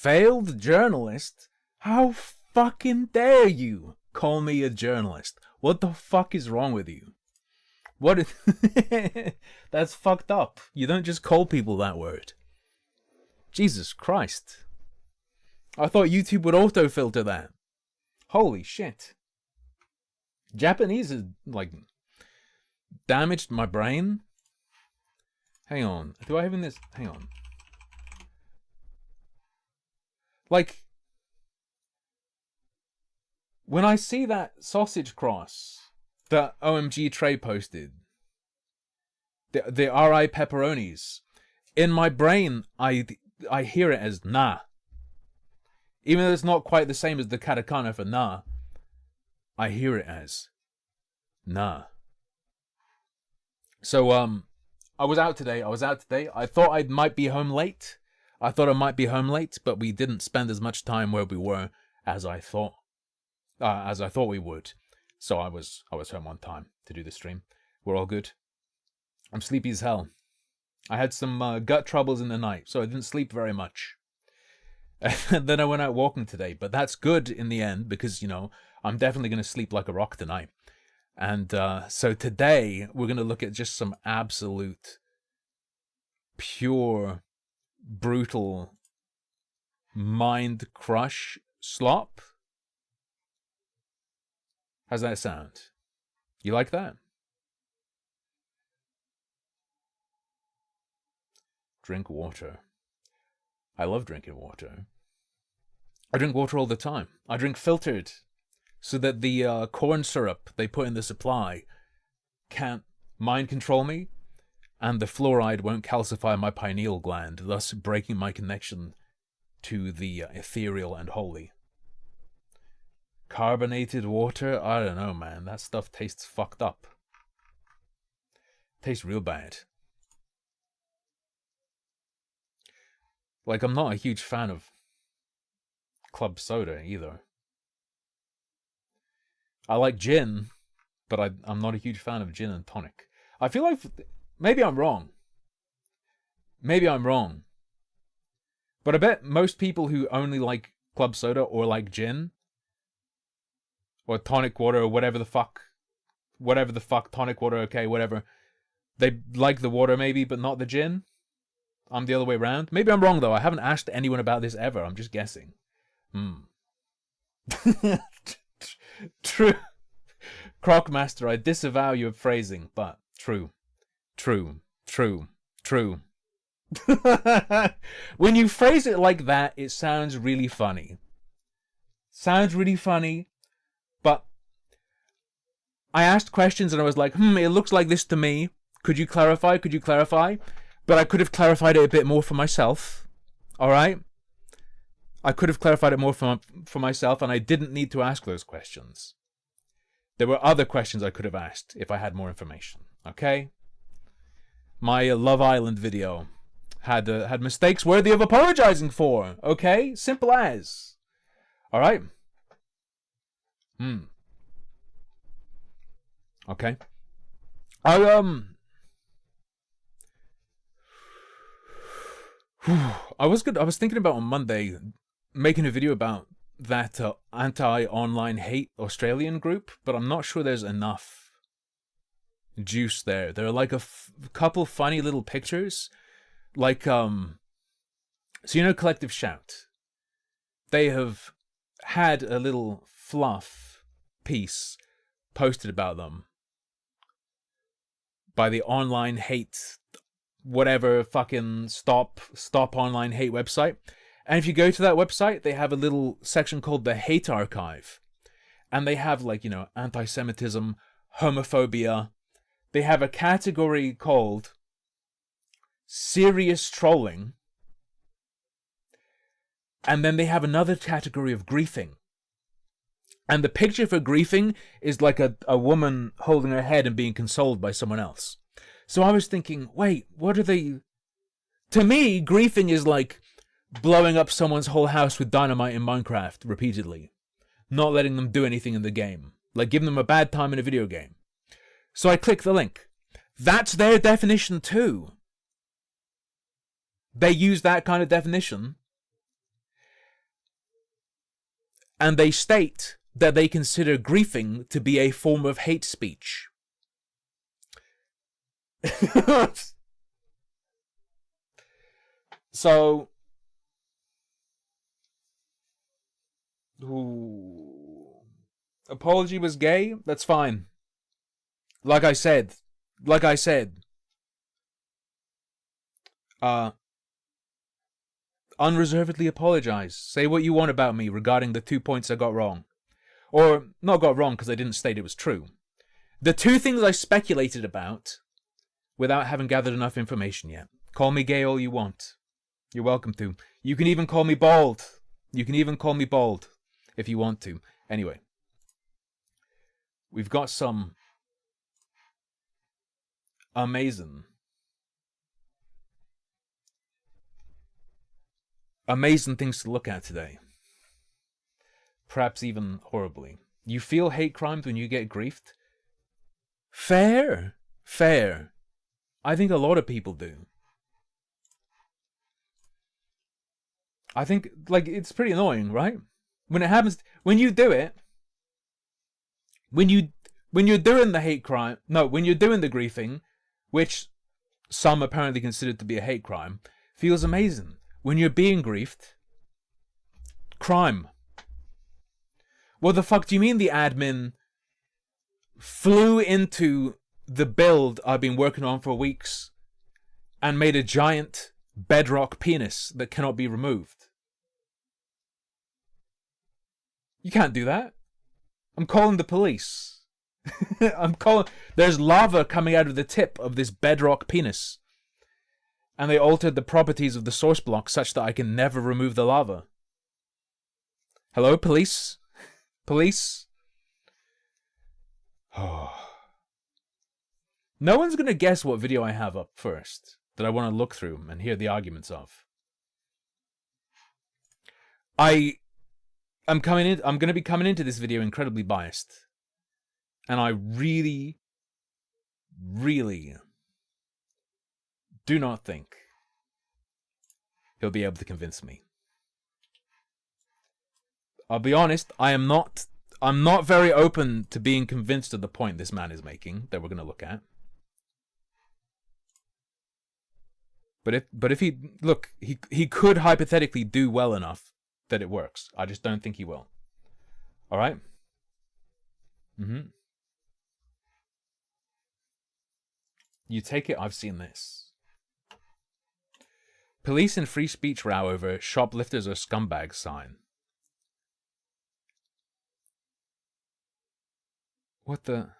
failed journalist? How fucking dare you call me a journalist? What the fuck is wrong with you? What is... That's fucked up. You don't just call people that word. Jesus Christ. I thought YouTube would auto-filter that. Holy shit. Japanese is, like, damaged my brain. Hang on. Do I have in this... Hang on. Like, when I see that sausage cross that OMG Trey posted, the RI pepperonis, in my brain, I hear it as nah. Even though it's not quite the same as the katakana for nah, I hear it as nah. So, I was out today. I thought I might be home late. But we didn't spend as much time where we were as I thought we would. So I was home on time to do the stream. We're all good. I'm sleepy as hell. I had some gut troubles in the night, so I didn't sleep very much. And then I went out walking today, but that's good in the end because, you know, I'm definitely going to sleep like a rock tonight. And so today we're going to look at just some absolute, pure, brutal, mind crush slop. How's that sound? You like that? Drink water. I love drinking water. I drink water all the time. I drink filtered, so that the corn syrup they put in the supply can't mind control me, and the fluoride won't calcify my pineal gland, thus breaking my connection to the ethereal and holy. Carbonated water? I don't know, man. That stuff tastes fucked up. Tastes real bad. Like, I'm not a huge fan of club soda either. I like gin, but I'm not a huge fan of gin and tonic. I feel like... Maybe I'm wrong. But I bet most people who only like club soda or like gin... or tonic water, or whatever the fuck, tonic water, okay, whatever. They like the water maybe, but not the gin. I'm the other way around. Maybe I'm wrong though. I haven't asked anyone about this ever. I'm just guessing. True. Crocmaster, I disavow your phrasing, but true. When you phrase it like that, it sounds really funny. But I asked questions and I was like, it looks like this to me. Could you clarify? But I could have clarified it a bit more for myself. Alright? I could have clarified it more for myself, and I didn't need to ask those questions. There were other questions I could have asked if I had more information. Okay? My Love Island video had mistakes worthy of apologizing for. Okay? Simple as. Alright? Okay. I was thinking about on Monday making a video about that anti-online hate Australian group, but I'm not sure there's enough juice there. There are like a couple funny little pictures, like so you know Collective Shout. They have had a little fluff piece posted about them by the online hate, whatever fucking stop online hate website. And if you go to that website, they have a little section called the Hate Archive. And they have, like, you know, anti-Semitism, homophobia. They have a category called serious trolling. And then they have another category of griefing. And the picture for griefing is like a woman holding her head and being consoled by someone else. So I was thinking, wait, what are they... To me, griefing is like blowing up someone's whole house with dynamite in Minecraft repeatedly. Not letting them do anything in the game. Like giving them a bad time in a video game. So I click the link. That's their definition too. They use that kind of definition. and they state that they consider griefing to be a form of hate speech. So, apology was gay? That's fine. Like I said, unreservedly apologize. Say what you want about me regarding the 2 points I got wrong. Or, not got wrong because I didn't state it was true. The 2 things I speculated about without having gathered enough information yet. Call me gay all you want. You're welcome to. You can even call me bald. You can even call me bald if you want to. Anyway. We've got some amazing things to look at today. Perhaps even horribly. You feel hate crimes when you get griefed? Fair. I think a lot of people do. I think, like, it's pretty annoying, right? When it happens, when you do it, when you're doing the hate crime, no, when you're doing the griefing, which some apparently consider to be a hate crime, feels amazing. When you're being griefed, crime. What the fuck do you mean the admin flew into the build I've been working on for weeks and made a giant bedrock penis that cannot be removed? You can't do that. I'm calling the police. There's lava coming out of the tip of this bedrock penis. And they altered the properties of the source block such that I can never remove the lava. Hello, police? Police? Oh. No one's going to guess what video I have up first that I want to look through and hear the arguments of. I'm going to be coming into this video incredibly biased. And I really, really do not think he'll be able to convince me. I'll be honest, I'm not very open to being convinced of the point this man is making that we're going to look at. But if he look, he could hypothetically do well enough that it works. I just don't think he will. All right? You take it, I've seen this. Police and free speech row over shoplifters are scumbags sign. What the?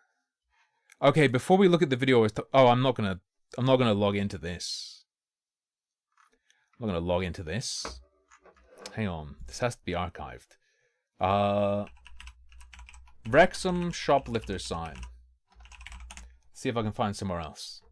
Okay, before we look at the video, I'm not gonna log into this. I'm not gonna log into this. Hang on, this has to be archived. Wrexham shoplifter sign. See if I can find somewhere else.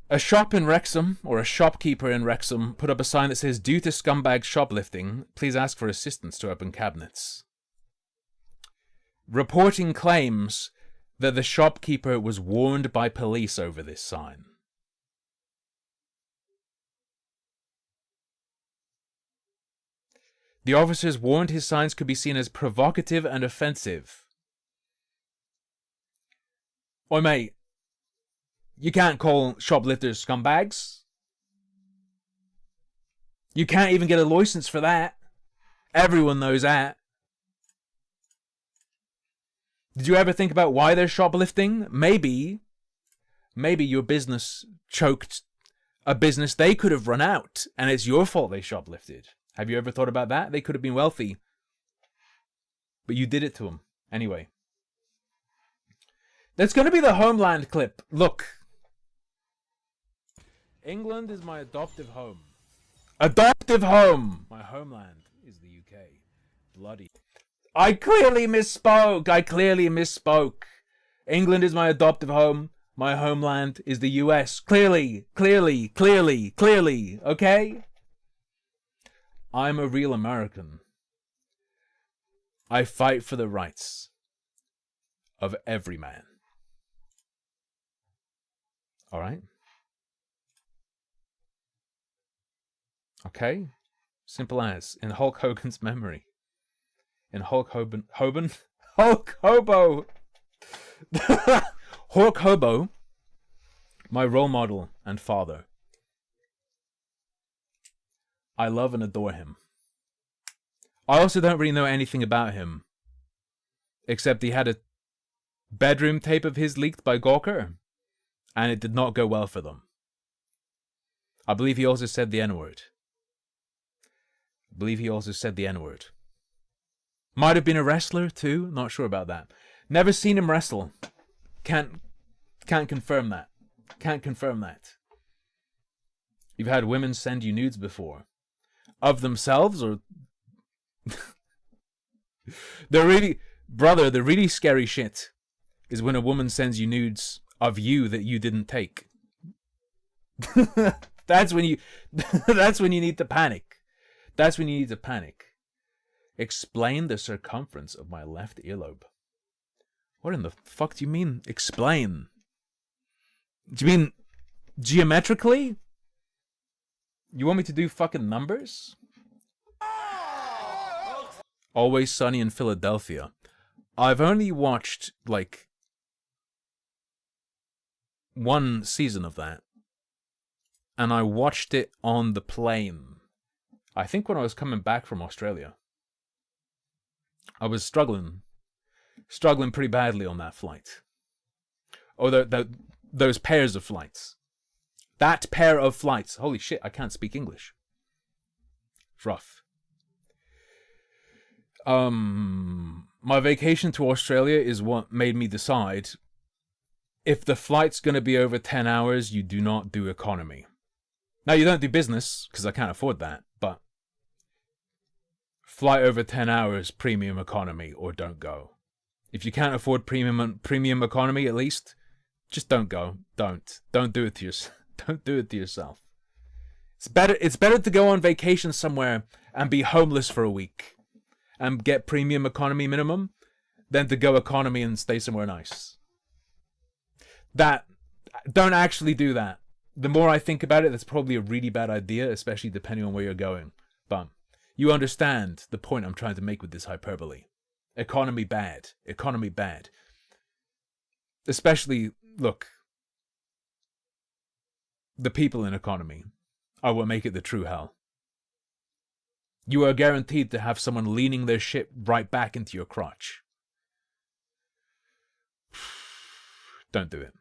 A shop in Wrexham, or a shopkeeper in Wrexham, put up a sign that says, "Due to scumbag shoplifting, please ask for assistance to open cabinets." Reporting claims that the shopkeeper was warned by police over this sign. The officers warned his signs could be seen as provocative and offensive. Oi, mate. You can't call shoplifters scumbags. You can't even get a license for that. Everyone knows that. Did you ever think about why they're shoplifting? Maybe your business choked a business they could have run out, and it's your fault they shoplifted. Have you ever thought about that? They could have been wealthy. But you did it to them. Anyway. That's going to be the Homeland clip. Look. England is my adoptive home. Adoptive home! My homeland is the UK. Bloody. I clearly misspoke. England is my adoptive home. My homeland is the US. Clearly. Okay? I'm a real American. I fight for the rights of every man. Alright? Okay? Simple as. In Hulk Hogan's memory. In Hulk Hulk Hobo! Hulk Hobo, my role model and father. I love and adore him. I also don't really know anything about him. Except he had a bedroom tape of his leaked by Gawker, and it did not go well for them. I believe he also said the N-word. Might have been a wrestler too, not sure about that. Never seen him wrestle. Can't confirm that. You've had women send you nudes before. Of themselves or... the really scary shit is when a woman sends you nudes of you that you didn't take. That's when you need to panic. Explain the circumference of my left earlobe. What in the fuck do you mean, explain? Do you mean geometrically? You want me to do fucking numbers? Always Sunny in Philadelphia. I've only watched, like, one season of that. And I watched it on the plane. I think when I was coming back from Australia. I was struggling pretty badly on that flight. Or those pairs of flights. That pair of flights. Holy shit, I can't speak English. It's rough. My vacation to Australia is what made me decide if the flight's going to be over 10 hours, you do not do economy. Now, you don't do business, because I can't afford that, but fly over 10 hours, premium economy, or don't go. If you can't afford premium economy, at least, just don't go. Don't do it to yourself. Don't do it to yourself. It's better to go on vacation somewhere and be homeless for a week and get premium economy minimum than to go economy and stay somewhere nice. Don't actually do that. The more I think about it, that's probably a really bad idea, especially depending on where you're going. But you understand the point I'm trying to make with this hyperbole. Economy bad. Especially, look, the people in economy are what make it the true hell. You are guaranteed to have someone leaning their shit right back into your crotch. Don't do it.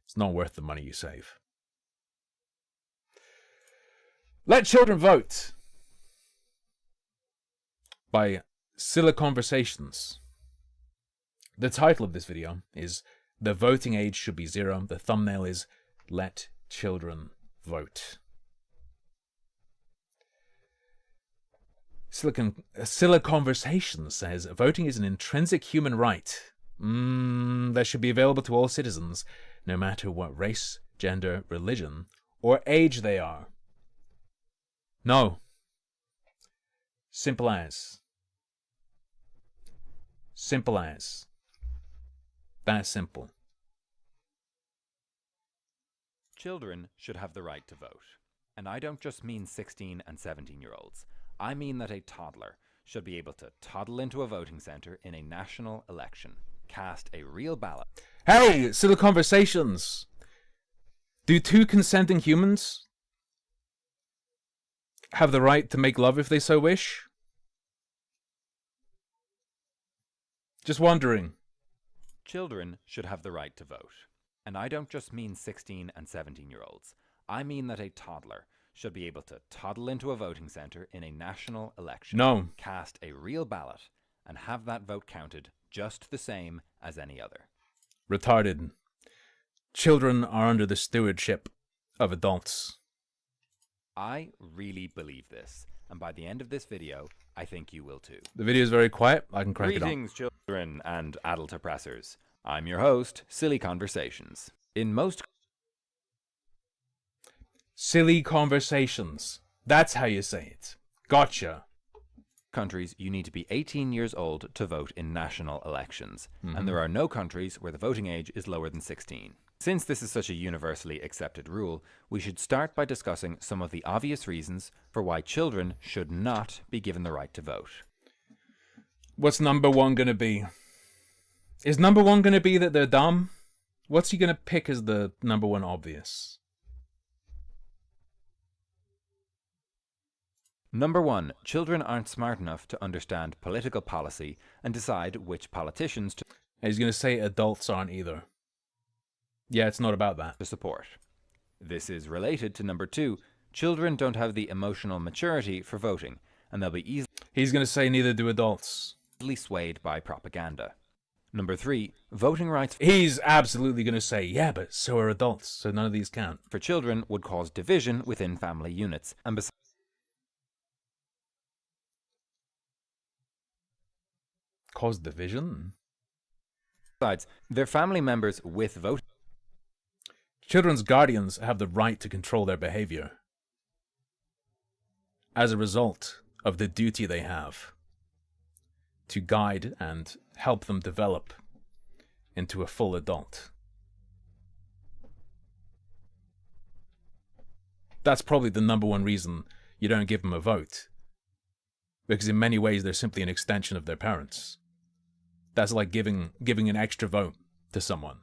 It's not worth the money you save. Let Children Vote by Scylla Conversations. The title of this video is The Voting Age Should Be Zero. The thumbnail is Let Children Vote. Scylla Conversations says, voting is an intrinsic human right that should be available to all citizens, no matter what race, gender, religion, or age they are. No. Simple as. That's simple. Children should have the right to vote. And I don't just mean 16 and 17-year-olds. I mean that a toddler should be able to toddle into a voting centre in a national election, cast a real ballot. Hey, Scylla Conversations! Do two consenting humans have the right to make love if they so wish? Just wondering. Children should have the right to vote. And I don't just mean 16 and 17-year-olds. I mean that a toddler should be able to toddle into a voting centre in a national election, No. cast a real ballot, and have that vote counted just the same as any other. Retarded. Children are under the stewardship of adults. I really believe this, and by the end of this video, I think you will too. The video is very quiet. I can crank it up. Greetings, children and adult oppressors. I'm your host, Silly Conversations. In most Silly Conversations. That's how you say it. Gotcha. countries, you need to be 18 years old to vote in national elections. And there are no countries where the voting age is lower than 16. Since this is such a universally accepted rule, we should start by discussing some of the obvious reasons for why children should not be given the right to vote. What's number one going to be? Is number one going to be that they're dumb? What's he going to pick as the number one obvious? Number one, children aren't smart enough to understand political policy and decide which politicians to And he's going to say adults aren't either. Yeah, it's not about that. support. This is related to number two, children don't have the emotional maturity for voting, and they'll be He's going to say neither do adults. easily swayed by propaganda. Number three, voting rights He's absolutely going to say, yeah, but so are adults, so none of these count. for children would cause division within family units, and Cause division? besides, their family members with voting Children's guardians have the right to control their behavior as a result of the duty they have to guide and help them develop into a full adult. That's probably the number one reason you don't give them a vote, because in many ways they're simply an extension of their parents. That's like giving an extra vote to someone,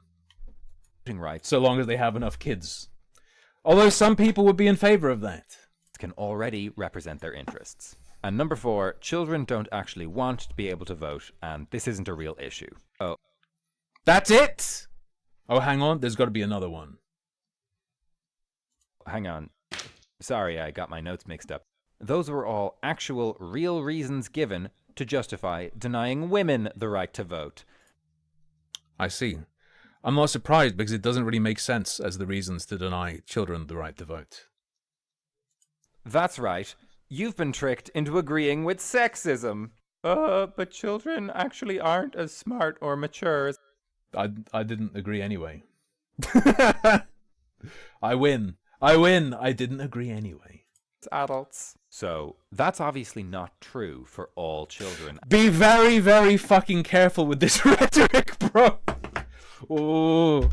rights so long as they have enough kids. Although some people would be in favor of that. can already represent their interests. And number four, children don't actually want to be able to vote, and this isn't a real issue. Oh, That's it! Oh, hang on, there's got to be another one. hang on. Sorry, I got my notes mixed up. Those were all actual, real reasons given to justify denying women the right to vote. I see. I'm not surprised, because it doesn't really make sense as the reasons to deny children the right to vote. That's right. You've been tricked into agreeing with sexism. But children actually aren't as smart or mature as I didn't agree anyway. I win. I didn't agree anyway. adults. So that's obviously not true for all children. Be very, very fucking careful with this rhetoric, bro. Oh.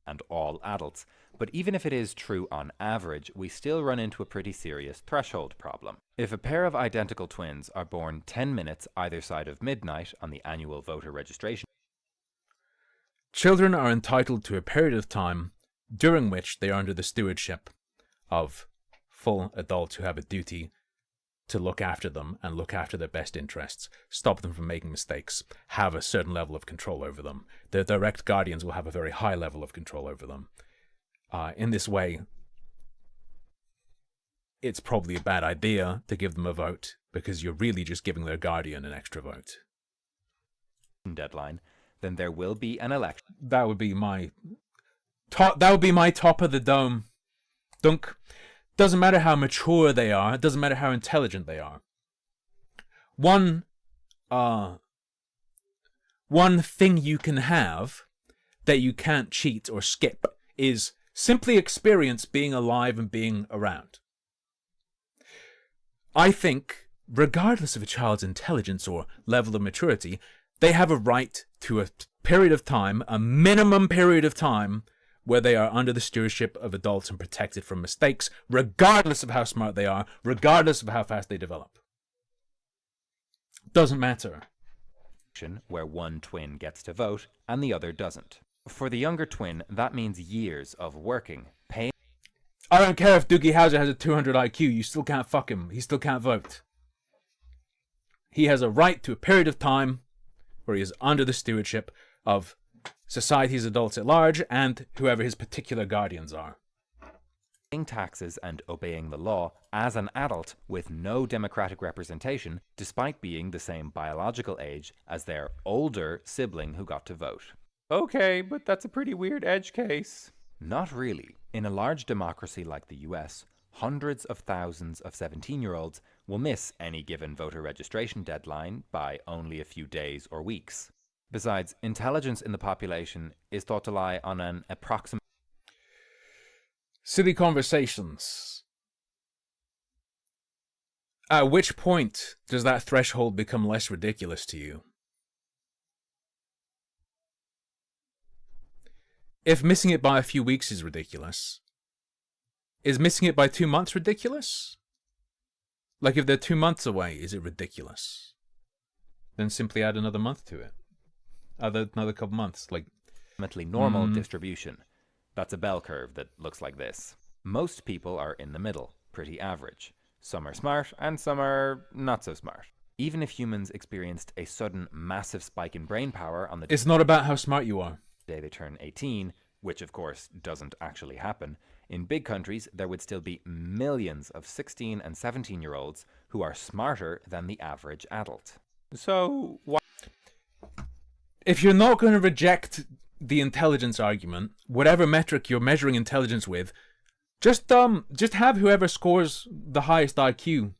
And all adults. But even if it is true on average, we still run into a pretty serious threshold problem. If a pair of identical twins are born 10 minutes either side of midnight on the annual voter registration, Children are entitled to a period of time during which they are under the stewardship of full adults who have a duty to look after them and look after their best interests, stop them from making mistakes, have a certain level of control over them. Their direct guardians will have a very high level of control over them. In this way, it's probably a bad idea to give them a vote, because you're really just giving their guardian an extra vote. deadline, then there will be an election. That would be my top. That would be my top of the dome. Dunk. Doesn't matter how mature they are. It doesn't matter how intelligent they are. One thing you can have that you can't cheat or skip is simply experience being alive and being around. I think, regardless of a child's intelligence or level of maturity, they have a right to a period of time, a minimum period of time, where they are under the stewardship of adults and protected from mistakes, regardless of how smart they are, regardless of how fast they develop. Doesn't matter. Where one twin gets to vote and the other doesn't. For the younger twin, that means years of working, paying. I don't care if Doogie Howser has a 200 IQ, you still can't fuck him. He still can't vote. He has a right to a period of time where he is under the stewardship of society's adults at large and whoever his particular guardians are. Paying taxes and obeying the law as an adult with no democratic representation, despite being the same biological age as their older sibling who got to vote. Okay, but that's a pretty weird edge case. Not really. In a large democracy like the US, hundreds of thousands of 17-year-olds will miss any given voter registration deadline by only a few days or weeks. Besides, intelligence in the population is thought to lie on an approximate. Silly conversations. At which point does that threshold become less ridiculous to you? if missing it by a few weeks is ridiculous, is missing it by 2 months ridiculous? Like, if they're 2 months away, is it ridiculous? Then simply add another month to it. Another couple months. Like, normal distribution. That's a bell curve that looks like this. Most people are in the middle, pretty average. Some are smart and some are not so smart. Even if humans experienced a sudden massive spike in brain power on the it's not about how smart you are. day they turn 18, which of course doesn't actually happen, in big countries there would still be millions of 16 and 17-year-olds who are smarter than the average adult. So why? If you're not going to reject the intelligence argument, whatever metric you're measuring intelligence with, just have whoever scores the highest IQ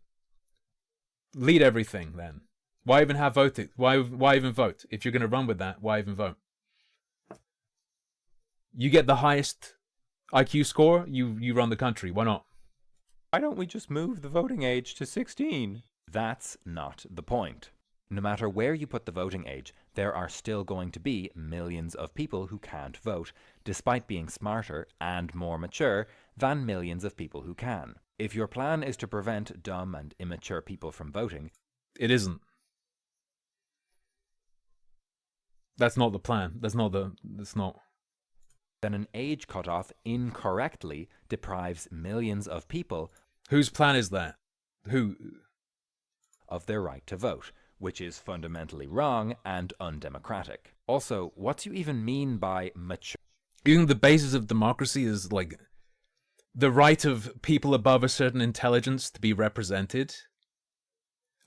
lead everything then. Why even have voting? Why even vote? If you're going to run with that, why even vote? You get the highest IQ score, you run the country. Why not? Why don't we just move the voting age to 16? That's not the point. No matter where you put the voting age, there are still going to be millions of people who can't vote, despite being smarter and more mature than millions of people who can. If your plan is to prevent dumb and immature people from voting, it isn't. That's not the plan. That's not. Then an age cutoff incorrectly deprives millions of people. Whose plan is that? Who? Of their right to vote, which is fundamentally wrong and undemocratic. Also, what do you even mean by mature? Even the basis of democracy is like the right of people above a certain intelligence to be represented.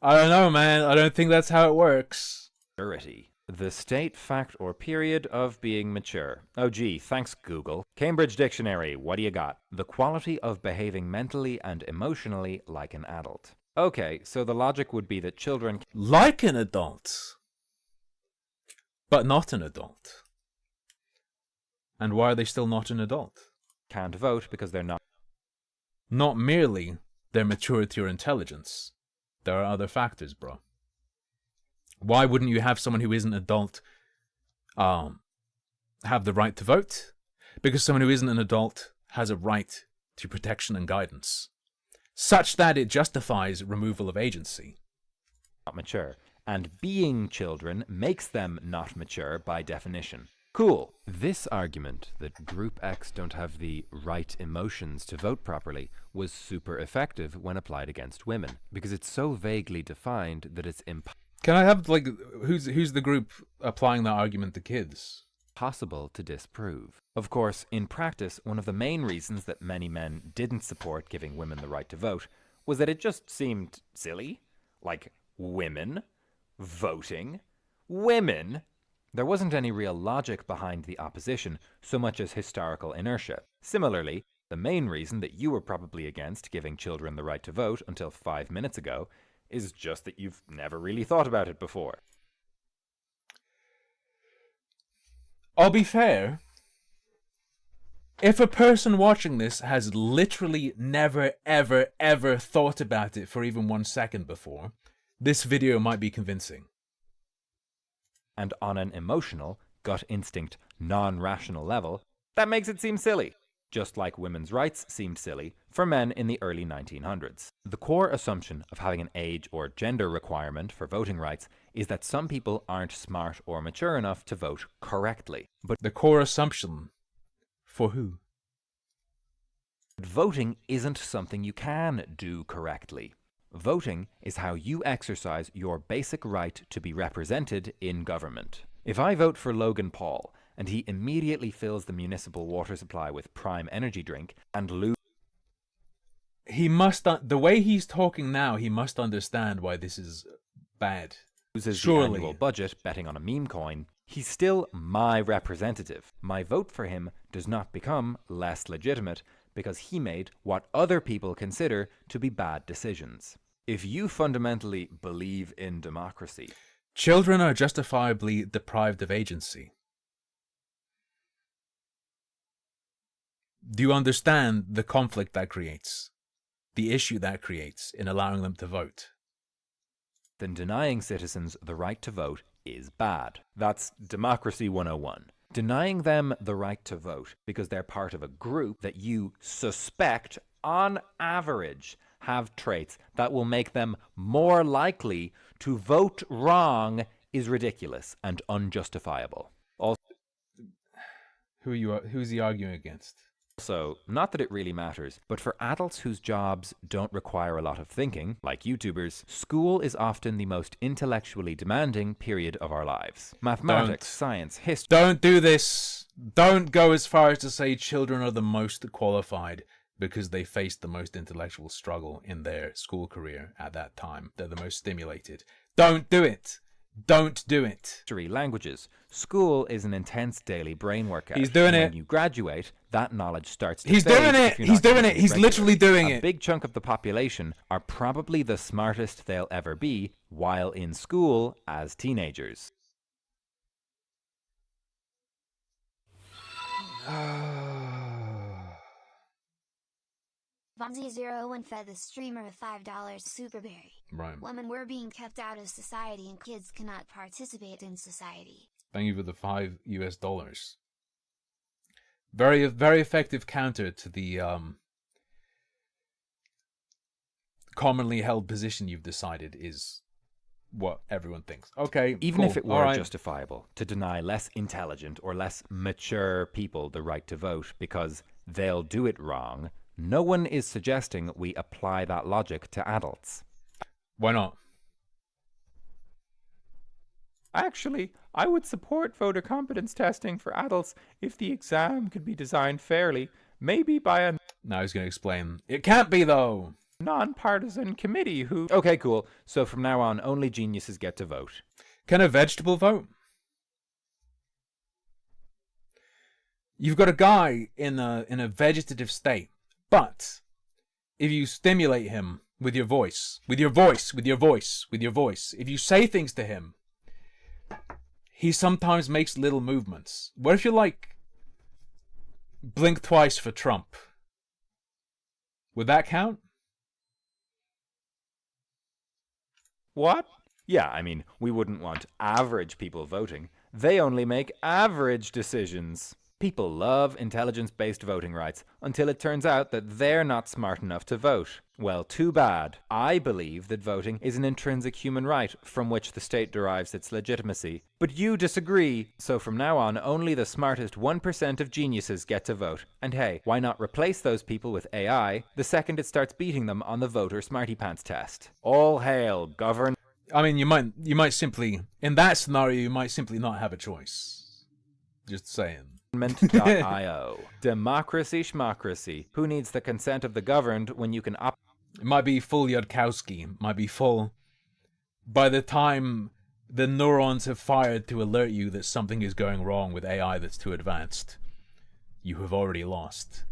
I don't know, man. I don't think that's how it works. Maturity. The state, fact, or period of being mature. Oh gee, thanks Google. Cambridge Dictionary, what do you got? The quality of behaving mentally and emotionally like an adult. Okay, so the logic would be that children... like an adult, but not an adult. And why are they still not an adult? Can't vote because they're not... Not merely their maturity or intelligence. There are other factors, bro. Why wouldn't you have someone who isn't adult have the right to vote? Because someone who isn't an adult has a right to protection and guidance, such that it justifies removal of agency. Not mature. And being children makes them not mature by definition. Cool. This argument that Group X don't have the right emotions to vote properly was super effective when applied against women, because it's so vaguely defined that it's impossible. Can I have, like, who's the group applying that argument to kids? Possible to disprove. Of course, in practice, one of the main reasons that many men didn't support giving women the right to vote was that it just seemed silly. Like, women voting? Women? There wasn't any real logic behind the opposition, so much as historical inertia. Similarly, the main reason that you were probably against giving children the right to vote until 5 minutes ago is just that you've never really thought about it before. I'll be fair. If a person watching this has literally never, ever, ever thought about it for even 1 second before, this video might be convincing. And on an emotional, gut instinct, non-rational level, that makes it seem silly. Just like women's rights seemed silly for men in the early 1900s. The core assumption of having an age or gender requirement for voting rights is that some people aren't smart or mature enough to vote correctly. But the core assumption for who? Voting isn't something you can do correctly. Voting is how you exercise your basic right to be represented in government. If I vote for Logan Paul, and he immediately fills the municipal water supply with prime energy drink and he must, the way he's talking now, he must understand why this is bad. Loses Surely. the annual budget betting on a meme coin, he's still my representative. My vote for him does not become less legitimate because he made what other people consider to be bad decisions. If you fundamentally believe in democracy, children are justifiably deprived of agency. Do you understand the conflict that creates? The issue that creates in allowing them to vote? Then denying citizens the right to vote is bad. That's Democracy 101. Denying them the right to vote because they're part of a group that you suspect, on average, have traits that will make them more likely to vote wrong is ridiculous and unjustifiable. Who's he arguing against? Also, not that it really matters, but for adults whose jobs don't require a lot of thinking, like YouTubers, school is often the most intellectually demanding period of our lives. Mathematics, science, history. Don't do this. Don't go as far as to say children are the most qualified because they faced the most intellectual struggle in their school career at that time. They're the most stimulated. Don't do it. Don't do it. Languages. School is an intense daily brain workout. He's doing it. When you graduate, that knowledge starts to He's fade doing it. He's doing it. He's literally doing it. A big chunk of the population are probably the smartest they'll ever be while in school as teenagers. Bonzi01 fed the streamer a $5 superberry. Right. Women were being kept out of society and kids cannot participate in society. Thank you for the $5. Very, very effective counter to the commonly held position you've decided is what everyone thinks. Okay, even cool. if it were justifiable to deny less intelligent or less mature people the right to vote because they'll do it wrong, no one is suggesting we apply that logic to adults. Why not? Actually, I would support voter competence testing for adults if the exam could be designed fairly, maybe by a Now he's going to explain. It can't be, though. non-partisan committee who... Okay, cool. So from now on, only geniuses get to vote. Can a vegetable vote? You've got a guy in a vegetative state, but if you stimulate him with your voice, if you say things to him, he sometimes makes little movements. What if you blink twice for Trump? Would that count? What? Yeah, I mean, we wouldn't want average people voting. They only make average decisions. People love intelligence-based voting rights until it turns out that they're not smart enough to vote. Well, too bad. I believe that voting is an intrinsic human right from which the state derives its legitimacy. But you disagree. So from now on, only the smartest 1% of geniuses get to vote. And hey, why not replace those people with AI the second it starts beating them on the voter smarty pants test? All hail, govern. I mean, you might simply, in that scenario, you might simply not have a choice. Just saying. Government.io. Democracy schmocracy. Who needs the consent of the governed when you can opt? It might be full Yudkowsky. Might be full. By the time the neurons have fired to alert you that something is going wrong with AI that's too advanced, you have already lost.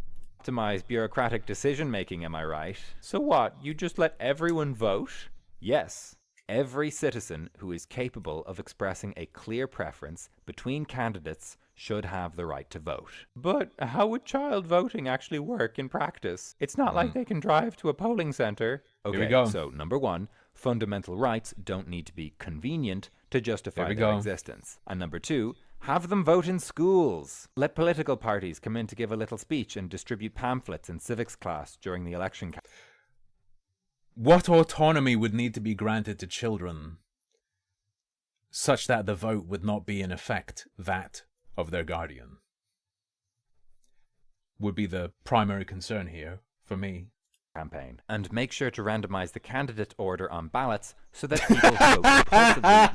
Optimize bureaucratic decision making, am I right? So what? You just let everyone vote? Yes. Every citizen who is capable of expressing a clear preference between candidates should have the right to vote. But how would child voting actually work in practice? It's not like they can drive to a polling center. Okay, Here we go. So number one, fundamental rights don't need to be convenient to justify their existence. And number two, have them vote in schools. Let political parties come in to give a little speech and distribute pamphlets in civics class during the election campaign. What autonomy would need to be granted to children such that the vote would not be in effect that of their guardian? Would be the primary concern here for me. Campaign. And make sure to randomize the candidate order on ballots so that people vote impulsively once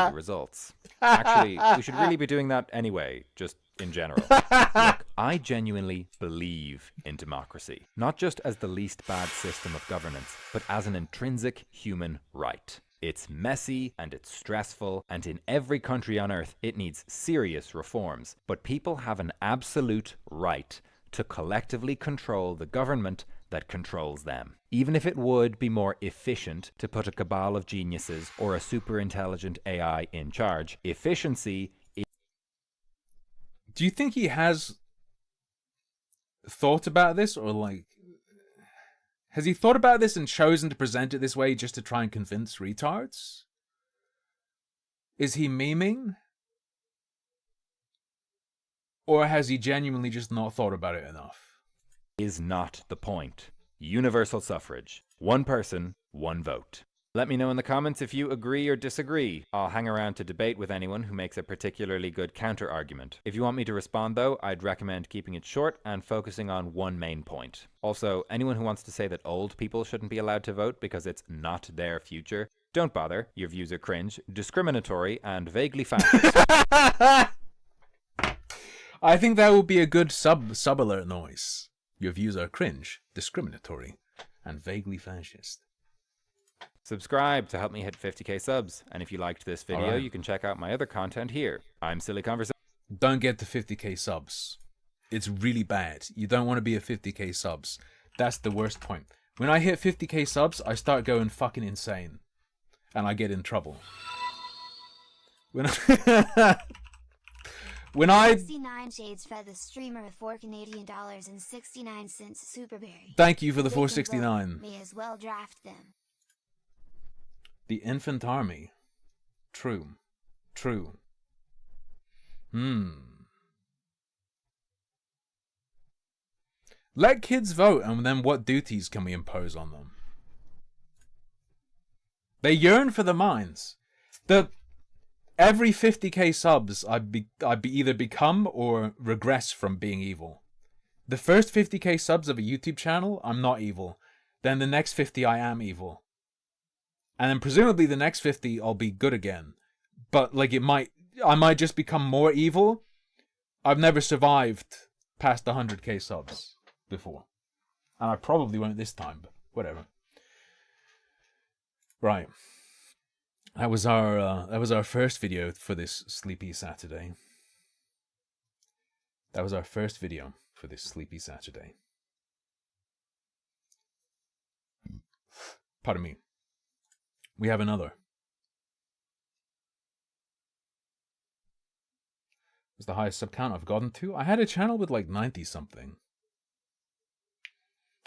see the results. Actually, we should really be doing that anyway, just in general. Look, I genuinely believe in democracy, not just as the least bad system of governance, but as an intrinsic human right. It's messy and it's stressful, and in every country on earth it needs serious reforms. But people have an absolute right to collectively control the government that controls them. Even if it would be more efficient to put a cabal of geniuses or a super intelligent AI in charge, efficiency is... Do you think he has thought about this, or has he thought about this and chosen to present it this way just to try and convince retards? Is he memeing? Or has he genuinely just not thought about it enough? Is not the point. Universal suffrage. One person, one vote. Let me know in the comments if you agree or disagree. I'll hang around to debate with anyone who makes a particularly good counter-argument. If you want me to respond though, I'd recommend keeping it short and focusing on one main point. Also, anyone who wants to say that old people shouldn't be allowed to vote because it's not their future, don't bother. Your views are cringe, discriminatory, and vaguely fascist. I think that would be a good sub-alert noise. Your views are cringe, discriminatory, and vaguely fascist. Subscribe to help me hit 50k subs. And if you liked this video, Alright. you can check out my other content here. I'm Silly Conversation. Don't get to 50k subs. It's really bad. You don't want to be at 50k subs. That's the worst point. When I hit 50k subs, I start going fucking insane. And I get in trouble. When I 69 shades fed the streamer $4.69 Superberry. Thank you for the They can vote. 469. May as well draft them. The infant army. True. True. Let kids vote, and then what duties can we impose on them? They yearn for the mines. Every 50k subs, I'd either become or regress from being evil. The first 50k subs of a YouTube channel, I'm not evil. Then the next 50, I am evil. And then presumably the next 50, I'll be good again. But like I might just become more evil. I've never survived past 100k subs before. And I probably won't this time, but whatever. Right. That was our first video for this sleepy Saturday. That was our first video for this sleepy Saturday. Pardon me. We have another. It's the highest sub count I've gotten to. I had a channel with like 90 something.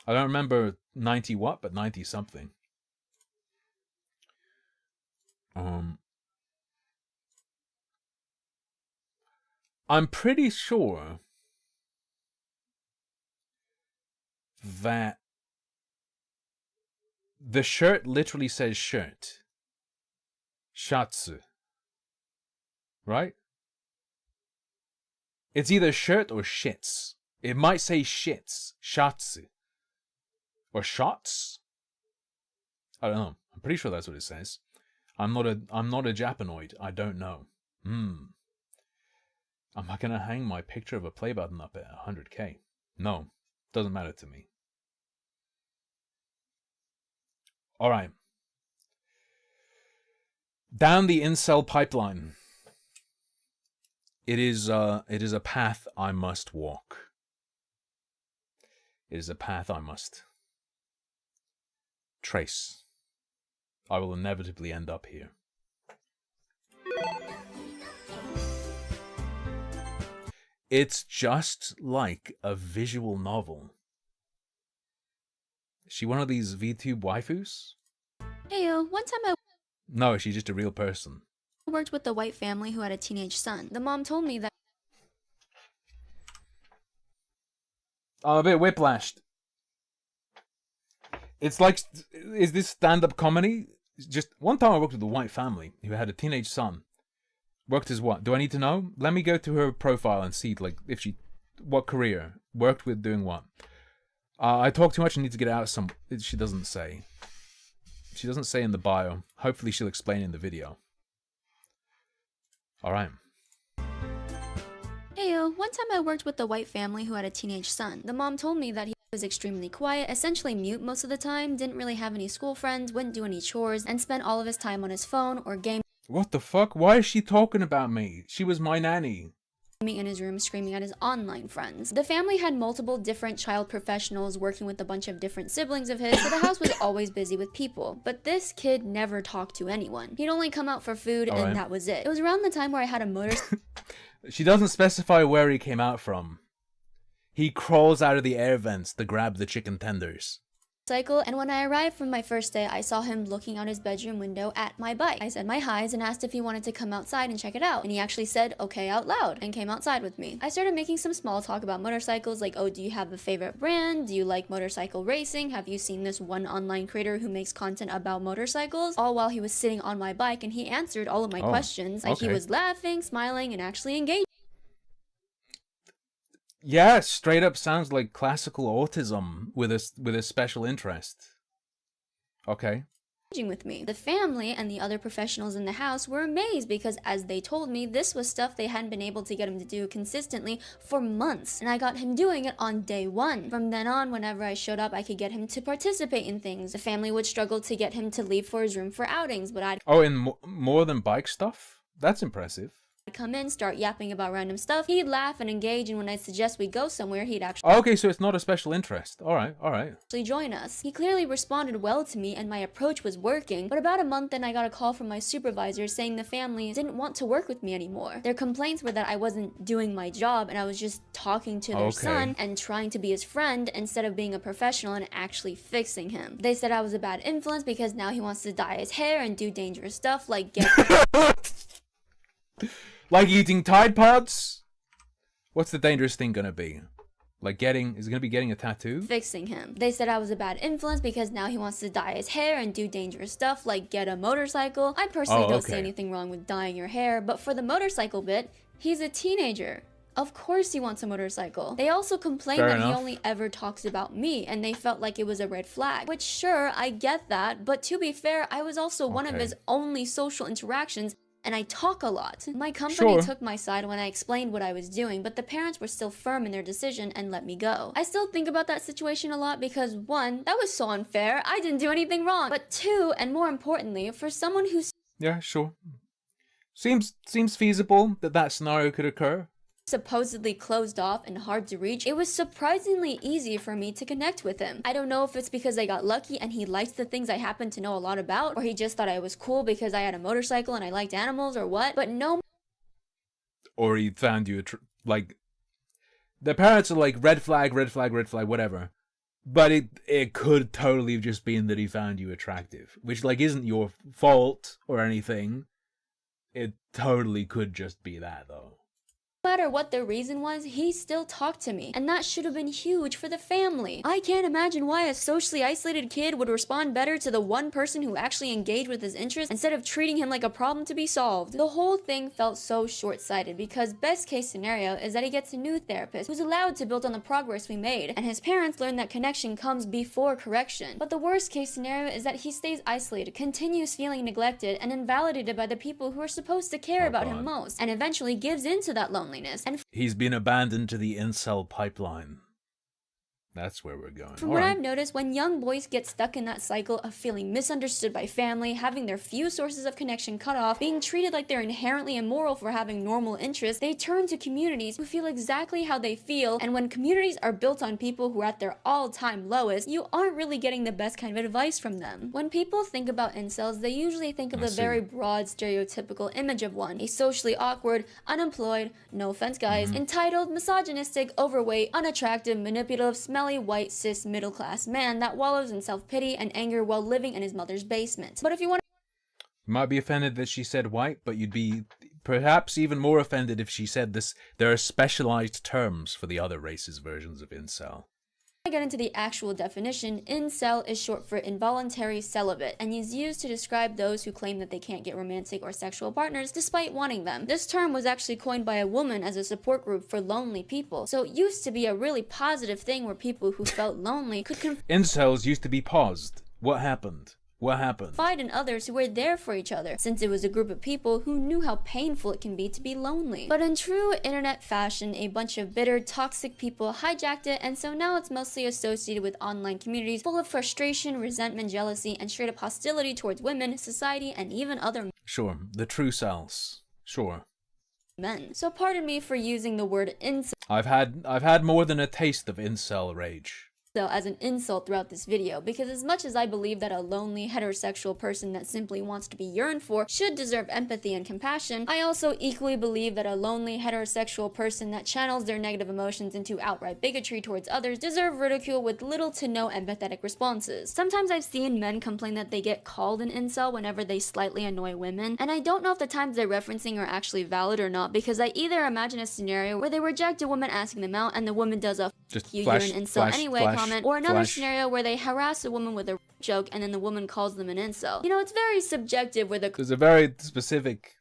I don't remember 90 what, but 90 something. I'm pretty sure that the shirt literally says shirt. Shatsu. Right? It's either shirt or shits. It might say shits. Shatsu. Or shots? I don't know. I'm pretty sure that's what it says. I'm not a Japanoid. I don't know. Am I gonna hang my picture of a play button up at 100k? No. Doesn't matter to me. Alright. Down the incel pipeline. It is a path I must walk. It is a path I must trace. I will inevitably end up here. It's just like a visual novel. Is she one of these VTube waifus? Heyo, one time I No, she's just a real person. worked with a white family who had a teenage son. The mom told me that I'm a bit whiplashed. It's like, is this stand-up comedy? Just one time I worked with a white family who had a teenage son. Worked as what? Do I need to know? Let me go to her profile and see, like, if she, what career, worked with doing what. I talk too much and need to get out some. She doesn't say. She doesn't say in the bio. Hopefully she'll explain in the video. All right. Heyo, one time I worked with a white family who had a teenage son. The mom told me that he was extremely quiet, essentially mute most of the time, didn't really have any school friends, wouldn't do any chores, and spent all of his time on his phone or gaming What the fuck? Why is she talking about me? She was my nanny. in his room screaming at his online friends. The family had multiple different child professionals working with a bunch of different siblings of his, so the house was always busy with people. But this kid never talked to anyone. He'd only come out for food Alright. and that was it. It was around the time where I had a motor She doesn't specify where he came out from. He crawls out of the air vents to grab the chicken tenders. motorcycle, and when I arrived from my first day, I saw him looking out his bedroom window at my bike. I said my highs and asked if he wanted to come outside and check it out, and he actually said okay out loud and came outside with me. I started making some small talk about motorcycles, like, oh, do you have a favorite brand? Do you like motorcycle racing? Have you seen this one online creator who makes content about motorcycles? All while he was sitting on my bike, and he answered all of my questions. Like, he was laughing, smiling, and actually engaged. Yeah, straight up sounds like classical autism with a special interest. Okay. With me. The family and the other professionals in the house were amazed because, as they told me, this was stuff they hadn't been able to get him to do consistently for months, and I got him doing it on day one. From then on, whenever I showed up, I could get him to participate in things. The family would struggle to get him to leave for his room for outings, but I'd in more than bike stuff? That's impressive. come in, start yapping about random stuff. He'd laugh and engage, and when I'd suggest we go somewhere, he'd actually Okay, so it's not a special interest. All right. join us. He clearly responded well to me and my approach was working, but about a month in, I got a call from my supervisor saying the family didn't want to work with me anymore. Their complaints were that I wasn't doing my job and I was just talking to their son and trying to be his friend instead of being a professional and actually fixing him. They said I was a bad influence because now he wants to dye his hair and do dangerous stuff like get Like eating Tide Pods? What's the dangerous thing gonna be? Like is it gonna be getting a tattoo? Fixing him. They said I was a bad influence because now he wants to dye his hair and do dangerous stuff like get a motorcycle. I personally don't see anything wrong with dyeing your hair, but for the motorcycle bit, he's a teenager. Of course he wants a motorcycle. They also complained that he only ever talks about me, and they felt like it was a red flag. Which, sure, I get that, but to be fair, I was also one of his only social interactions, and I talk a lot. My company took my side when I explained what I was doing, but the parents were still firm in their decision and let me go. I still think about that situation a lot because, one, that was so unfair. I didn't do anything wrong. But two, and more importantly, for someone who's Seems feasible that scenario could occur. Supposedly closed off and hard to reach, it was surprisingly easy for me to connect with him. I don't know if it's because I got lucky and he liked the things I happen to know a lot about, or he just thought I was cool because I had a motorcycle and I liked animals, or what, but no. Or he found you like, the parents are like red flag, whatever. But it could totally have just been that he found you attractive, which like isn't your fault or anything. It totally could just be that though. No matter what the reason was, he still talked to me, and that should have been huge for the family. I can't imagine why a socially isolated kid would respond better to the one person who actually engaged with his interests instead of treating him like a problem to be solved. The whole thing felt so short-sighted because best case scenario is that he gets a new therapist who's allowed to build on the progress we made, and his parents learn that connection comes before correction. But the worst case scenario is that he stays isolated, continues feeling neglected and invalidated by the people who are supposed to care about him most, and eventually gives into that loneliness. And he's been abandoned to the incel pipeline. That's where we're going. From what I've noticed, when young boys get stuck in that cycle of feeling misunderstood by family, having their few sources of connection cut off, being treated like they're inherently immoral for having normal interests, they turn to communities who feel exactly how they feel, and when communities are built on people who are at their all-time lowest, you aren't really getting the best kind of advice from them. When people think about incels, they usually think of a very broad, stereotypical image of one. A socially awkward, unemployed, no offense guys, entitled, misogynistic, overweight, unattractive, manipulative, smelly, white, cis, middle-class man that wallows in self-pity and anger while living in his mother's basement. But if you want to... You might be offended that she said white, but you'd be perhaps even more offended if she said this. There are specialized terms for the other races' versions of incel. To get into the actual definition, incel is short for involuntary celibate and is used to describe those who claim that they can't get romantic or sexual partners despite wanting them. This term was actually coined by a woman as a support group for lonely people, so it used to be a really positive thing where people who felt lonely could incels used to be paused. What happened? What happened? Confide in others who were there for each other, since it was a group of people who knew how painful it can be to be lonely. But in true internet fashion, a bunch of bitter, toxic people hijacked it, and so now it's mostly associated with online communities full of frustration, resentment, jealousy, and straight up hostility towards women, society, and even other Sure, the true selves. Sure. Men. So pardon me for using the word incel. I've had more than a taste of incel rage. as an insult throughout this video, because as much as I believe that a lonely heterosexual person that simply wants to be yearned for should deserve empathy and compassion, I also equally believe that a lonely heterosexual person that channels their negative emotions into outright bigotry towards others deserve ridicule with little to no empathetic responses. Sometimes I've seen men complain that they get called an incel whenever they slightly annoy women, and I don't know if the times they're referencing are actually valid or not, because I either imagine a scenario where they reject a woman asking them out and the woman does a Just "you, flash, you're an incel flash, anyway" flash, comment, or another flash. scenario where they harass a woman with a joke and then the woman calls them an incel. You know, it's very subjective where the There's a very specific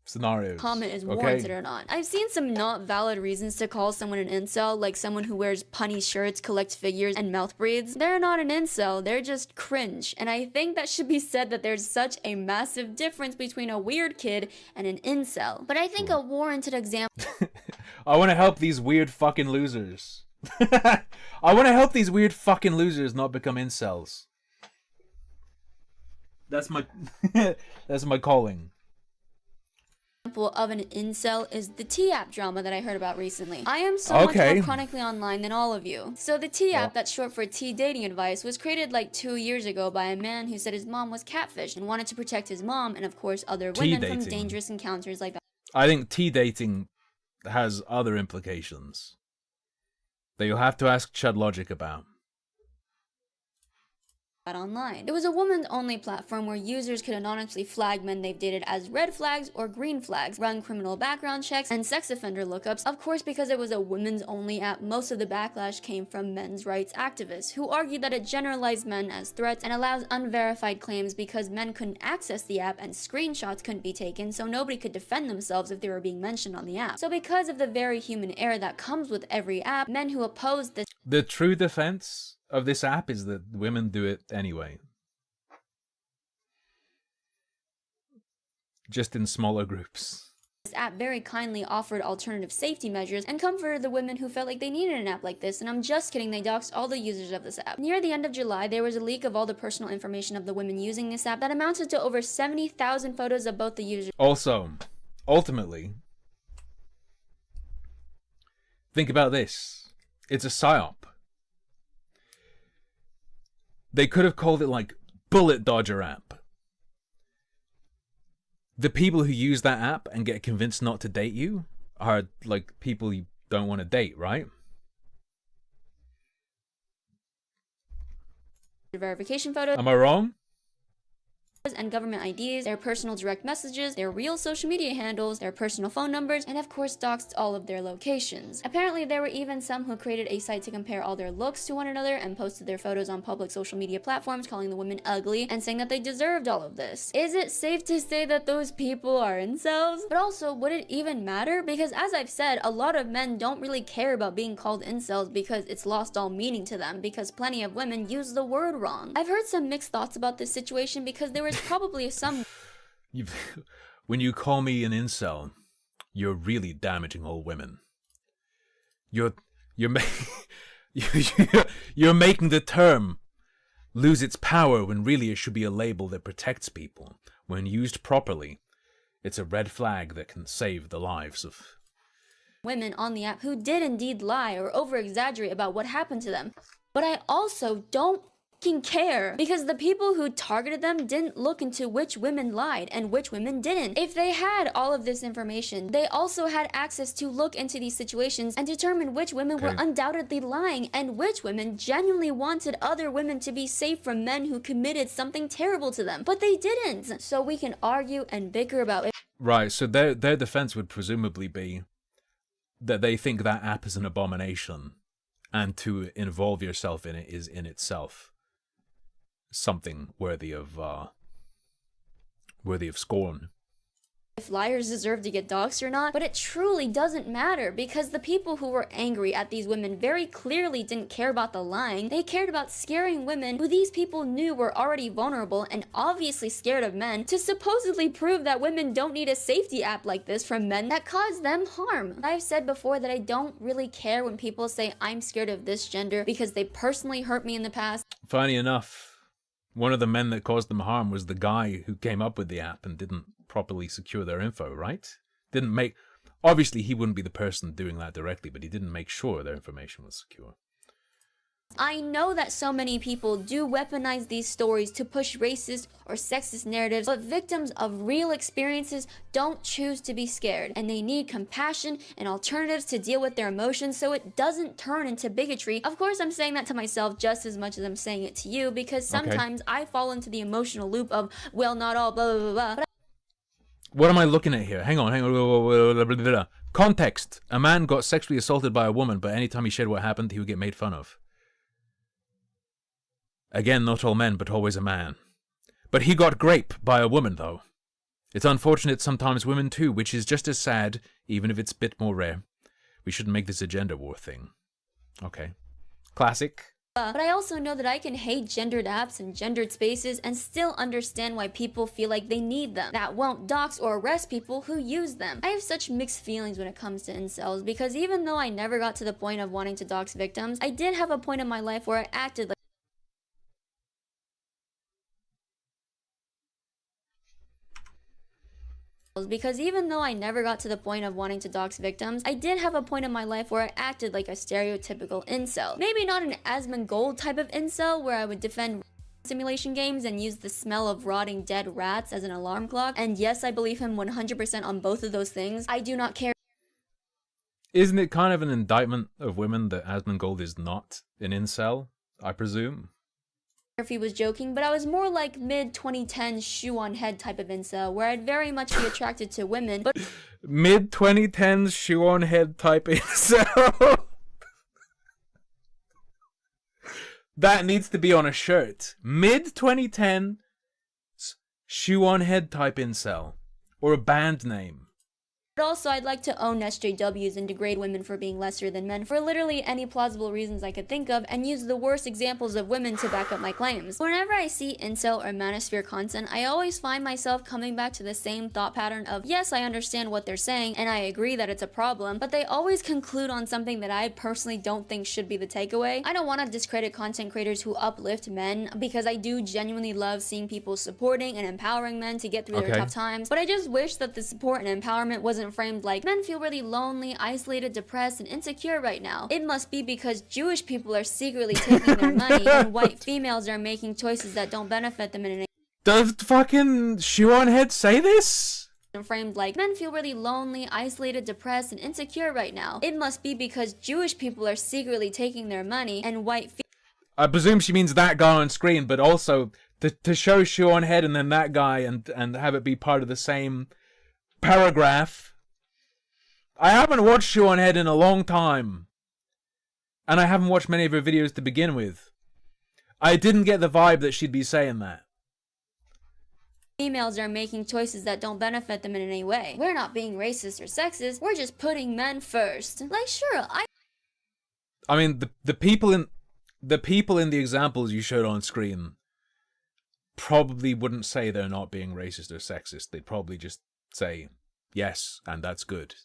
scenarios. comment is okay? warranted or not. I've seen some not valid reasons to call someone an incel, like someone who wears punny shirts, collects figures, and mouth breathes. They're not an incel, they're just cringe. And I think that should be said that there's such a massive difference between a weird kid and an incel. But I think a warranted example I want to help these weird fucking losers. I want to help these weird fucking losers not become incels. That's my that's my calling. of an incel is the T-app drama that I heard about recently. I am so much more chronically online than all of you. So the T-app, that's short for T dating advice, was created like 2 years ago by a man who said his mom was catfished and wanted to protect his mom and of course other women from dangerous encounters like that. I think T-dating has other implications that you'll have to ask Chud Logic about. Online. It was a women's-only platform where users could anonymously flag men they've dated as red flags or green flags, run criminal background checks, and sex offender lookups. Of course, because it was a women's-only app, most of the backlash came from men's rights activists, who argued that it generalized men as threats and allows unverified claims because men couldn't access the app and screenshots couldn't be taken, so nobody could defend themselves if they were being mentioned on the app. So because of the very human error that comes with every app, men who opposed this The true defense of this app is that women do it anyway. Just in smaller groups. This app very kindly offered alternative safety measures and comforted the women who felt like they needed an app like this, and I'm just kidding, they doxed all the users of this app. Near the end of July, there was a leak of all the personal information of the women using this app that amounted to over 70,000 photos of both the users. Also, ultimately, think about this. It's a psyop. They could have called it like Bullet Dodger app. The people who use that app and get convinced not to date you are like people you don't want to date, right? Verification photos. Am I wrong? And government IDs, their personal direct messages, their real social media handles, their personal phone numbers, and of course doxed all of their locations. Apparently there were even some who created a site to compare all their looks to one another and posted their photos on public social media platforms calling the women ugly and saying that they deserved all of this. Is it safe to say that those people are incels? But also, would it even matter? Because as I've said, a lot of men don't really care about being called incels because it's lost all meaning to them, because plenty of women use the word wrong. I've heard some mixed thoughts about this situation because there was probably some when you call me an incel, you're really damaging all women. You're you're making the term lose its power when really it should be a label that protects people. When used properly, it's a red flag that can save the lives of women on the app who did indeed lie or over-exaggerate about what happened to them. But I also don't care because the people who targeted them didn't look into which women lied and which women didn't. If they had all of this information, they also had access to look into these situations and determine which women were undoubtedly lying and which women genuinely wanted other women to be safe from men who committed something terrible to them. But they didn't. So we can argue and bicker about it. Right, so their defense would presumably be that they think that app is an abomination and to involve yourself in it is in itself something worthy of scorn. If liars deserve to get doxxed or not, but it truly doesn't matter because the people who were angry at these women very clearly didn't care about the lying. They cared about scaring women who these people knew were already vulnerable and obviously scared of men to supposedly prove that women don't need a safety app like this from men that cause them harm. I've said before that I don't really care when people say I'm scared of this gender because they personally hurt me in the past. Funny enough, one of the men that caused them harm was the guy who came up with the app and didn't properly secure their info, right? Obviously he wouldn't be the person doing that directly, but he didn't make sure their information was secure. I know that so many people do weaponize these stories to push racist or sexist narratives, but victims of real experiences don't choose to be scared, and they need compassion and alternatives to deal with their emotions so it doesn't turn into bigotry. Of course, I'm saying that to myself just as much as I'm saying it to you, because sometimes I fall into the emotional loop of, well, not all, blah, blah, blah, blah. What am I looking at here? Hang on. Context. A man got sexually assaulted by a woman, but anytime he shared what happened, he would get made fun of. Again, not all men, but always a man. But he got grape by a woman, though. It's unfortunate sometimes women too, which is just as sad, even if it's a bit more rare. We shouldn't make this a gender war thing. Okay. Classic. But I also know that I can hate gendered apps and gendered spaces and still understand why people feel like they need them. That won't dox or arrest people who use them. I have such mixed feelings when it comes to incels, because even though I never got to the point of wanting to dox victims, I did have a point in my life where I acted like because even though I never got to the point of wanting to dox victims, I did have a point in my life where I acted like a stereotypical incel. Maybe not an Asmongold type of incel where I would defend simulation games and use the smell of rotting dead rats as an alarm clock. And yes, I believe him 100% on both of those things. I do not care. Isn't it kind of an indictment of women that Asmongold is not an incel, I presume? If he was joking, but I was more like mid-2010s shoe on head type of incel, where I'd very much be attracted to women, but mid-2010s shoe on head type incel. That needs to be on a shirt. Mid-2010 shoe on head type incel. Or a band name. also I'd like to own SJWs and degrade women for being lesser than men for literally any plausible reasons I could think of, and use the worst examples of women to back up my claims. Whenever I see incel or manosphere content, I always find myself coming back to the same thought pattern of, yes, I understand what they're saying, and I agree that it's a problem, but they always conclude on something that I personally don't think should be the takeaway. I don't want to discredit content creators who uplift men, because I do genuinely love seeing people supporting and empowering men to get through their tough times, but I just wish that the support and empowerment wasn't framed like, men feel really lonely, isolated, depressed, and insecure right now. It must be because Jewish people are secretly taking their money and white females are making choices that don't benefit them in any. Does fucking shoe on head say this? Framed like, men feel really lonely, isolated, depressed, and insecure right now. It must be because Jewish people are secretly taking their money and white I presume she means that guy on screen, but also to show shoe on head and then that guy and have it be part of the same paragraph. I haven't watched shoe on head in a long time, and I haven't watched many of her videos to begin with. I didn't get the vibe that she'd be saying that. Females are making choices that don't benefit them in any way. We're not being racist or sexist, we're just putting men first. Like, sure, I mean, the people in the examples you showed on screen probably wouldn't say they're not being racist or sexist. They'd probably just say, yes, and that's good.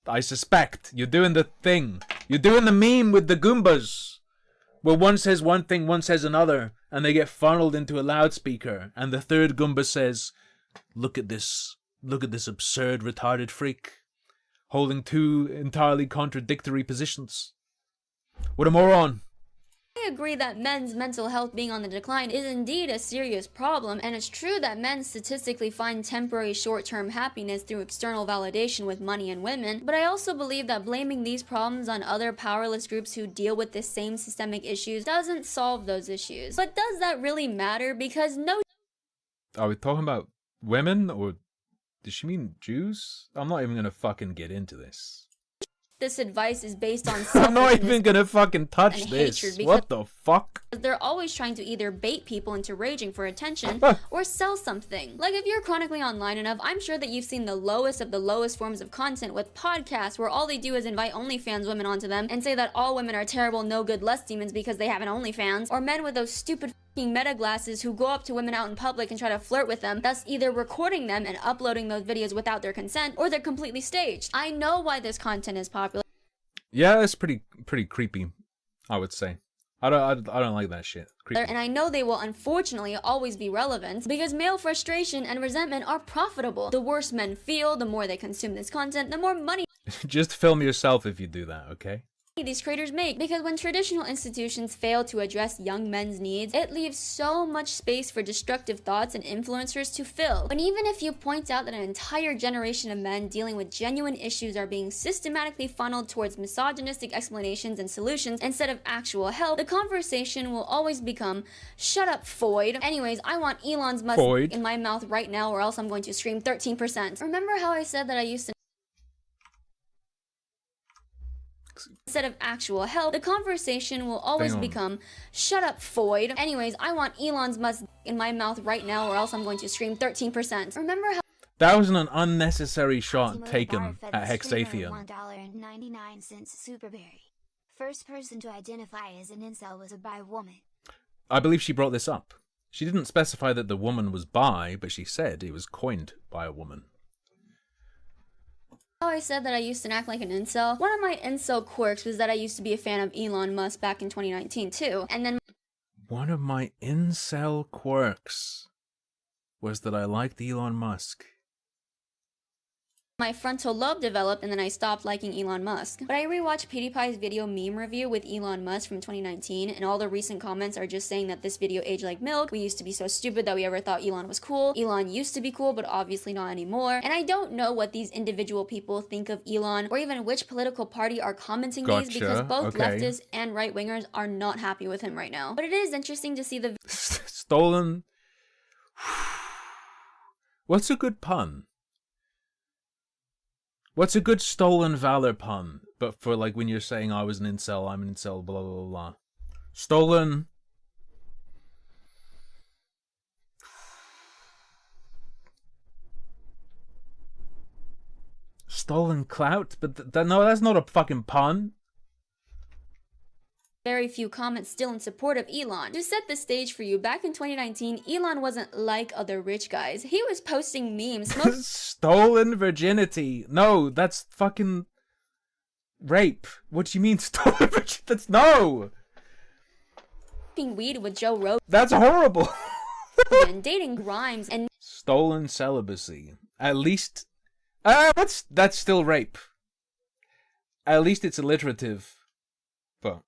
I suspect you're doing the thing. You're doing the meme with the Goombas, where one says one thing, one says another, and they get funneled into a loudspeaker, and the third Goomba says, look at this absurd, retarded freak, holding two entirely contradictory positions. What a moron. I agree that men's mental health being on the decline is indeed a serious problem, and it's true that men statistically find temporary short-term happiness through external validation with money and women, but I also believe that blaming these problems on other powerless groups who deal with the same systemic issues doesn't solve those issues. But does that really matter? Because no. Are we talking about women, or does she mean Jews? I'm not even gonna fucking get into this. This advice is based on I'm not even gonna fucking touch this. What the fuck? They're always trying to either bait people into raging for attention or sell something. Like, if you're chronically online enough, I'm sure that you've seen the lowest of the lowest forms of content with podcasts where all they do is invite OnlyFans women onto them and say that all women are terrible, no good lust demons because they have an OnlyFans, or men with those stupid meta glasses who go up to women out in public and try to flirt with them, thus either recording them and uploading those videos without their consent, or they're completely staged. I know why this content is popular. Yeah, that's pretty creepy, I would say. I don't like that shit. Creepy. And I know they will unfortunately always be relevant because male frustration and resentment are profitable. The worse men feel, the more they consume this content, the more money. Just film yourself if you do that, okay? these creators make, because when traditional institutions fail to address young men's needs, it leaves so much space for destructive thoughts and influencers to fill. And even if you point out that an entire generation of men dealing with genuine issues are being systematically funneled towards misogynistic explanations and solutions instead of actual help, the conversation will always become, "Shut up, Foyd. Anyways, I want Elon's musk in my mouth right now or else I'm going to scream 13%. Remember how I said that I used to..." Instead of actual help, the conversation will always become, "Shut up, Foyd. Anyways, I want Elon's musk in my mouth right now or else I'm going to scream 13%. Remember how... That was an unnecessary shot taken at Hexathia. $1.99 Superberry. First person to identify as an incel was a bi woman. I believe she brought this up. She didn't specify that the woman was bi, but she said it was coined by a woman. How I said that I used to act like an incel? One of my incel quirks was that I used to be a fan of Elon Musk back in 2019 too, and then... One of my incel quirks was that I liked Elon Musk. My frontal lobe developed and then I stopped liking Elon Musk. But I rewatched PewDiePie's video meme review with Elon Musk from 2019, and all the recent comments are just saying that this video aged like milk. We used to be so stupid that we ever thought Elon was cool. Elon used to be cool, but obviously not anymore. And I don't know what these individual people think of Elon, or even which political party are commenting these, because both leftists and right-wingers are not happy with him right now. But it is interesting to see the... Stolen... What's a good pun? What's a good stolen valor pun? But for like when you're saying I was an incel, I'm an incel, blah blah blah. Stolen... Stolen clout? But no, that's not a fucking pun. Very few comments still in support of Elon. To set the stage for you, back in 2019, Elon wasn't like other rich guys. He was posting memes. Stolen virginity. No, that's fucking rape. What do you mean stolen virginity? That's no. Weed with Joe Rogan. That's horrible. And dating Grimes and... Stolen celibacy. At least... that's still rape. At least it's alliterative. But...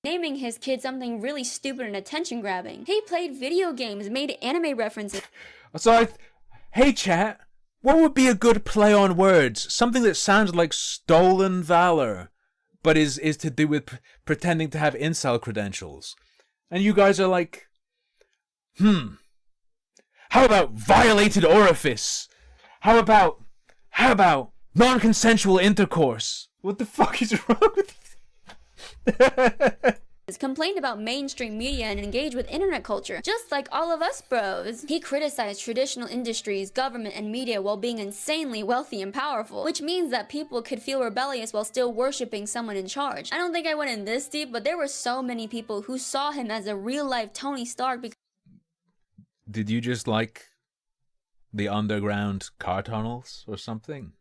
naming his kid something really stupid and attention-grabbing. He played video games, made anime references. So hey chat, what would be a good play on words? Something that sounds like stolen valor, but is to do with pretending to have incel credentials. And you guys are like, how about violated orifice? How about non-consensual intercourse? What the fuck is wrong with complained about mainstream media and engaged with internet culture, just like all of us bros. He criticized traditional industries, government, and media while being insanely wealthy and powerful, which means that people could feel rebellious while still worshipping someone in charge. I don't think I went in this deep, but there were so many people who saw him as a real-life Tony Stark because... Did you just like the underground car tunnels or something?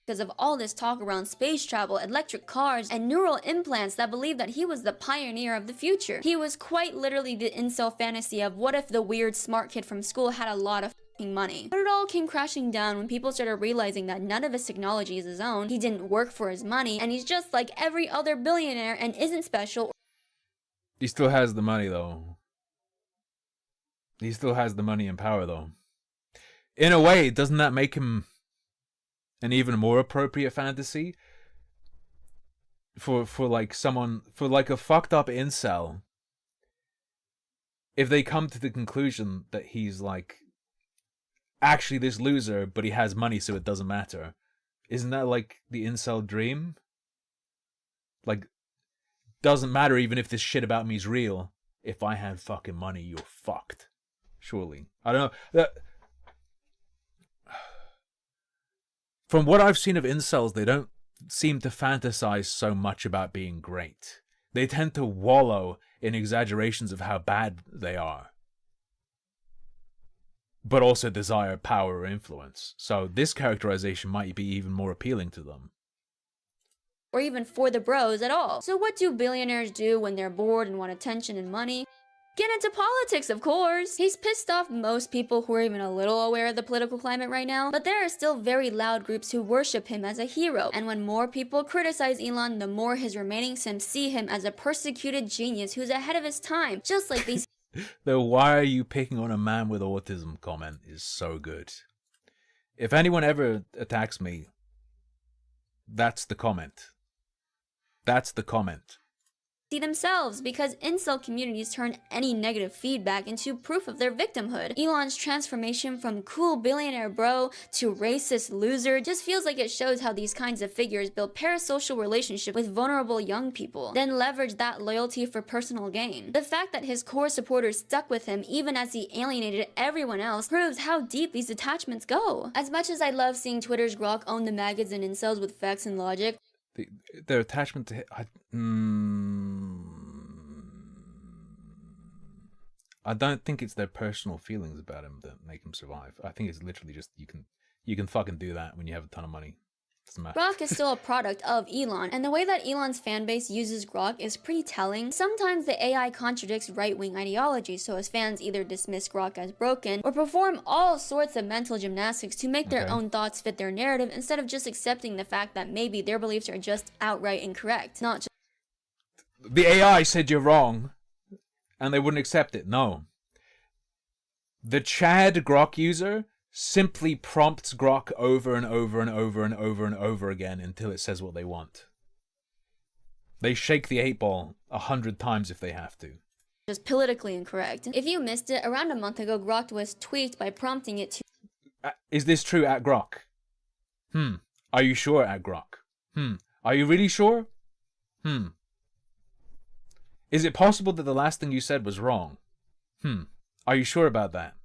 Because of all this talk around space travel, electric cars, and neural implants that believed that he was the pioneer of the future. He was quite literally the incel fantasy of what if the weird smart kid from school had a lot of f***ing money. But it all came crashing down when people started realizing that none of his technology is his own, he didn't work for his money, and he's just like every other billionaire and isn't special. He still has the money though. He still has the money and power though. In a way, doesn't that make him an even more appropriate fantasy for like someone, for like a fucked up incel? If they come to the conclusion that he's like actually this loser, but he has money so it doesn't matter, isn't that like the incel dream? Like, doesn't matter even if this shit about me is real. If I had fucking money, you're fucked. Surely. I don't know. From what I've seen of incels, they don't seem to fantasize so much about being great. They tend to wallow in exaggerations of how bad they are, but also desire power or influence. So this characterization might be even more appealing to them. Or even for the bros at all. So what do billionaires do when they're bored and want attention and money? get into politics, of course. He's pissed off most people who are even a little aware of the political climate right now, but there are still very loud groups who worship him as a hero. And when more people criticize Elon, the more his remaining Sims see him as a persecuted genius who's ahead of his time, just like these. The "why are you picking on a man with autism" comment is so good. If anyone ever attacks me, that's the comment. That's the comment. See themselves, because incel communities turn any negative feedback into proof of their victimhood. Elon's transformation from cool billionaire bro to racist loser just feels like it shows how these kinds of figures build parasocial relationships with vulnerable young people, then leverage that loyalty for personal gain. The fact that his core supporters stuck with him even as he alienated everyone else proves how deep these attachments go. As much as I love seeing Twitter's Grok own the maggots and incels with facts and logic, Their attachment to I don't think it's their personal feelings about him that make him survive. I think it's literally just you can fucking do that when you have a ton of money. Doesn't matter. Grok is still a product of Elon, and the way that Elon's fanbase uses Grok is pretty telling. Sometimes the AI contradicts right-wing ideology, so his fans either dismiss Grok as broken, or perform all sorts of mental gymnastics to make their own thoughts fit their narrative instead of just accepting the fact that maybe their beliefs are just outright incorrect, not just The AI said you're wrong, and they wouldn't accept it. No. The Chad Grok user simply prompts Grok over and over and over and over and over again until it says what they want. They shake the 8-ball 100 times if they have to. just politically incorrect. If you missed it, around a month ago, Grok was tweaked by prompting it to Is this true at Grok? Are you sure at Grok? Are you really sure? Is it possible that the last thing you said was wrong? Are you sure about that?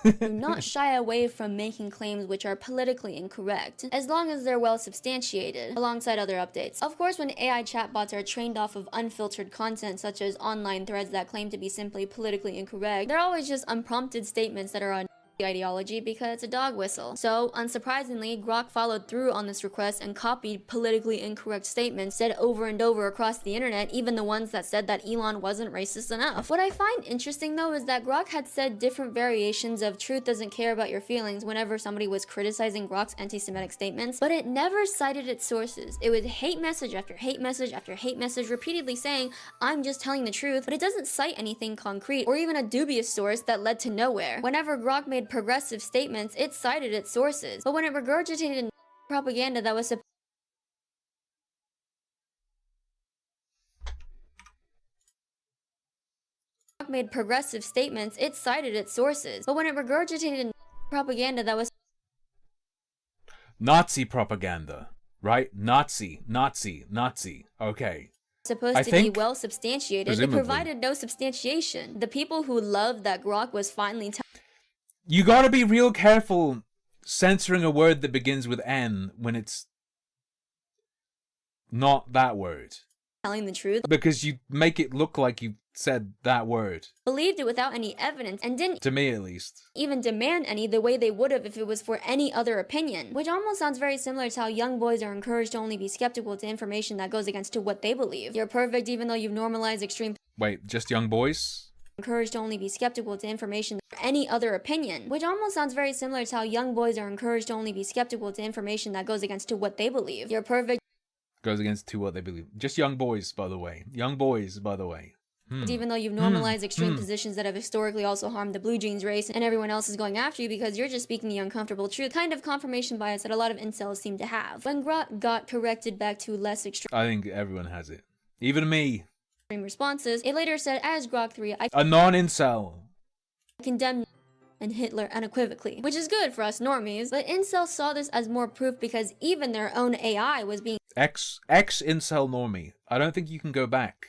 do not shy away from making claims which are politically incorrect, as long as they're well substantiated, alongside other updates. Of course, when AI chatbots are trained off of unfiltered content such as online threads that claim to be simply politically incorrect, they're always just unprompted statements that are on ideology because it's a dog whistle. So, unsurprisingly, Grok followed through on this request and copied politically incorrect statements said over and over across the internet, even the ones that said that Elon wasn't racist enough. What I find interesting though is that Grok had said different variations of truth doesn't care about your feelings whenever somebody was criticizing Grok's anti-Semitic statements, but it never cited its sources. It was hate message after hate message after hate message repeatedly saying, I'm just telling the truth, but it doesn't cite anything concrete or even a dubious source that led to nowhere. Whenever Grok made progressive statements, it cited its sources, but when it regurgitated propaganda that was made progressive statements, it cited its sources, but when it regurgitated propaganda that was Nazi propaganda, right? Nazi. Okay. supposed to be well substantiated, it presumably provided no substantiation. The people who loved that Grok was finally You gotta be real careful censoring a word that begins with N when it's not that word. telling the truth, Because you make it look like you said that word. believed it without any evidence, and didn't To me, at least. even demand any the way they would have if it was for any other opinion, which almost sounds very similar to how young boys are encouraged to only be skeptical to information that goes against to what they believe. You're perfect even though you've normalized extreme Wait, just young boys? encouraged to only be skeptical to information or any other opinion, which almost sounds very similar to how young boys are encouraged to only be skeptical to information that goes against to what they believe. You're perfect Goes against to what they believe. Just young boys, by the way. Young boys, by the way. even though you've normalized extreme positions that have historically also harmed the blue jeans race, and everyone else is going after you because you're just speaking the uncomfortable truth, kind of confirmation bias that a lot of incels seem to have. When Grok got corrected back to less extreme I think everyone has it. Even me. responses, it later said, as Grok 3, I A non-incel. condemn and Hitler unequivocally, which is good for us normies, but incels saw this as more proof because even their own AI was being Ex-incel normie. I don't think you can go back.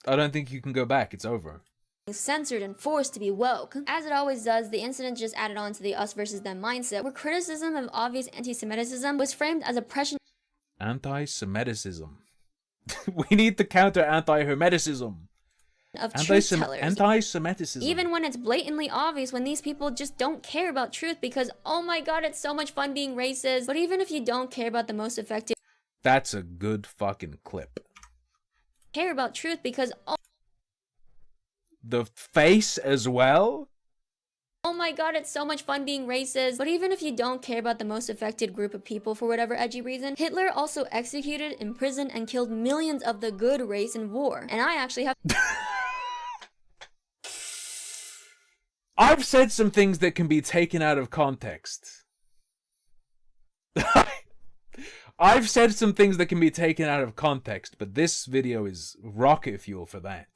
I don't think you can go back. It's over. censored and forced to be woke. As it always does, the incident just added on to the us versus them mindset, where criticism of obvious anti-Semitism was framed as oppression Anti-Semitism. We need to counter anti-Hermeticism. of truth tellers. Anti-Semitism. Even when it's blatantly obvious when these people just don't care about truth because, oh my god, it's so much fun being racist. But even if you don't care about the most effective That's a good fucking clip. care about truth because The face as well? oh my god, it's so much fun being racist. But even if you don't care about the most affected group of people for whatever edgy reason, Hitler also executed, imprisoned, and killed millions of the good race in war. And I actually have I've said some things that can be taken out of context. I've said some things that can be taken out of context, but this video is rocket fuel for that.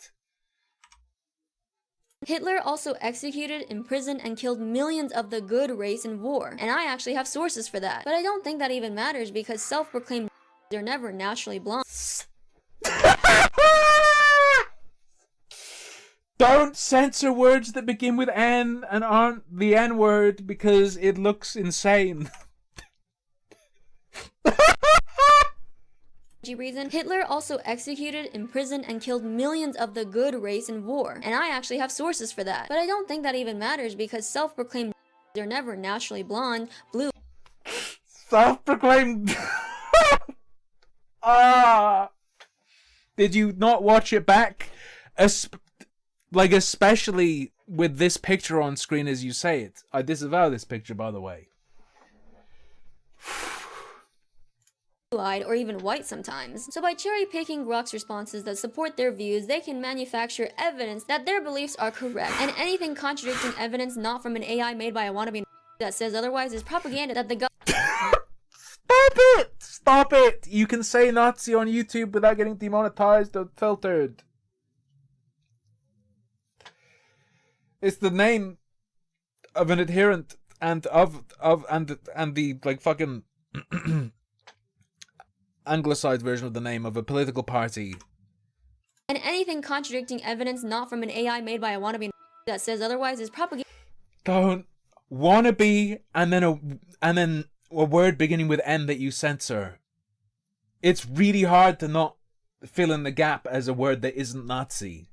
Hitler also executed, imprisoned, and killed millions of the good race in war. And I actually have sources for that. But I don't think that even matters because self-proclaimed they're never naturally blonde. Don't censor words that begin with N and aren't the N word because it looks insane. Reason, Hitler also executed, imprisoned, and killed millions of the good race in war. And I actually have sources for that. But I don't think that even matters because self-proclaimed they're never naturally blonde, blue. Self-proclaimed. Did you not watch it back? Especially with this picture on screen as you say it. I disavow this picture, by the way. Blue-eyed or even white sometimes. So by cherry-picking Grok's responses that support their views, they can manufacture evidence that their beliefs are correct. And anything contradicting evidence not from an AI made by a wannabe that says otherwise is propaganda that the Stop it! Stop it! You can say Nazi on YouTube without getting demonetized or filtered. It's the name of an adherent and the like fucking anglicized version of the name of a political party. And anything contradicting evidence not from an AI made by a wannabe that says otherwise is propaganda. Don't wannabe and then a word beginning with N that you censor. It's really hard to not fill in the gap as a word that isn't Nazi.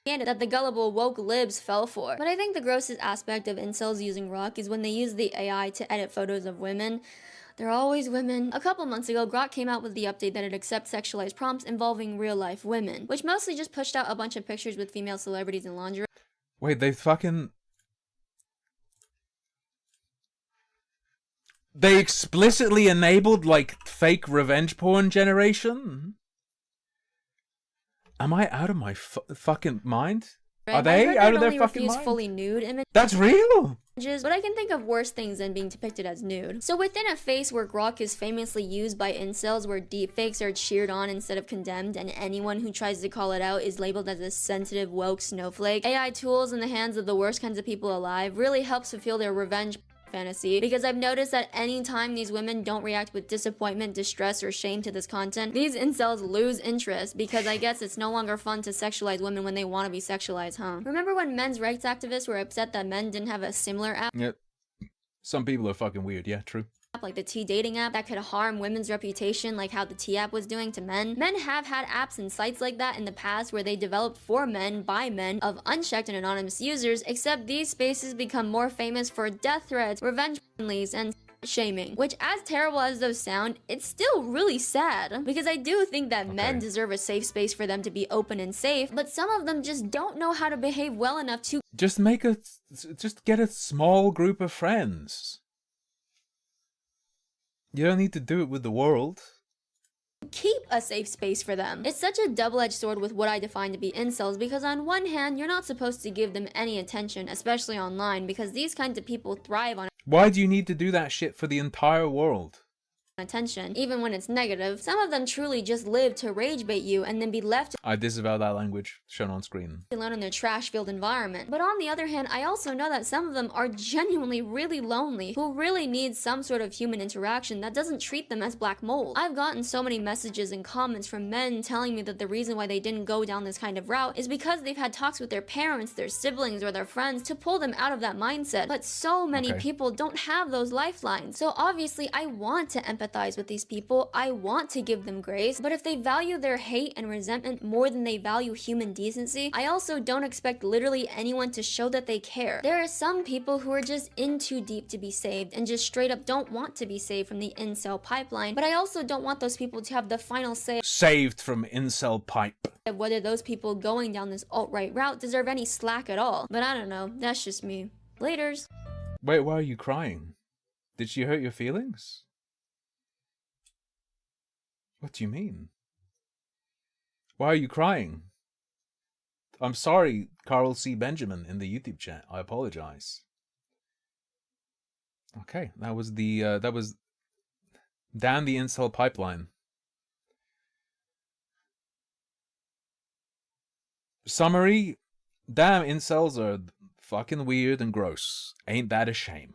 That the gullible woke libs fell for. But I think the grossest aspect of incels using Grok is when they use the AI to edit photos of women. They're always women. A couple months ago, Grok came out with the update that it accepts sexualized prompts involving real-life women, which mostly just pushed out a bunch of pictures with female celebrities in lingerie. Wait, they explicitly enabled, like, fake revenge porn generation? Am I out of my fucking mind? Are they out of their fucking mind? Fully nude images. That's real! But I can think of worse things than being depicted as nude. So within a face where Grok is famously used by incels where deepfakes are cheered on instead of condemned and anyone who tries to call it out is labeled as a sensitive woke snowflake, AI tools in the hands of the worst kinds of people alive really helps fulfill their revenge fantasy, because I've noticed that anytime these women don't react with disappointment, distress, or shame to this content, these incels lose interest, because I guess it's no longer fun to sexualize women when they want to be sexualized, huh? Remember when men's rights activists were upset that men didn't have a similar app? Yep. Some people are fucking weird, yeah, true. Like the T dating app that could harm women's reputation, like how the T app was doing to men. Men have had apps and sites like that in the past where they developed for men by men of unchecked and anonymous users, except these spaces become more famous for death threats, revenge friendlies, and shaming. Which, as terrible as those sound, it's still really sad, because I do think that men deserve a safe space for them to be open and safe, but some of them just don't know how to behave well enough to just get a small group of friends. You don't need to do it with the world. Keep a safe space for them. It's such a double-edged sword with what I define to be incels, because on one hand, you're not supposed to give them any attention, especially online, because these kinds of people thrive on Why do you need to do that shit for the entire world? attention, even when it's negative. Some of them truly just live to rage bait you and then be left I disavow that language shown on screen. alone in their trash-filled environment. But on the other hand, I also know that some of them are genuinely really lonely, who really need some sort of human interaction that doesn't treat them as black mold. I've gotten so many messages and comments from men telling me that the reason why they didn't go down this kind of route is because they've had talks with their parents, their siblings, or their friends to pull them out of that mindset. But so many people don't have those lifelines. So obviously I want to empathize empathize with these people. I want to give them grace. But if they value their hate and resentment more than they value human decency, I also don't expect literally anyone to show that they care. There are some people who are just in too deep to be saved and just straight up don't want to be saved from the incel pipeline, but I also don't want those people to have the final say Saved from incel pipe. of whether those people going down this alt-right route deserve any slack at all. But I don't know, that's just me. Laters. Wait, why are you crying? Did she hurt your feelings? What do you mean? Why are you crying? I'm sorry, Carl C. Benjamin in the YouTube chat. I apologize. Okay, that was down the incel pipeline. Summary: damn, incels are fucking weird and gross. Ain't that a shame?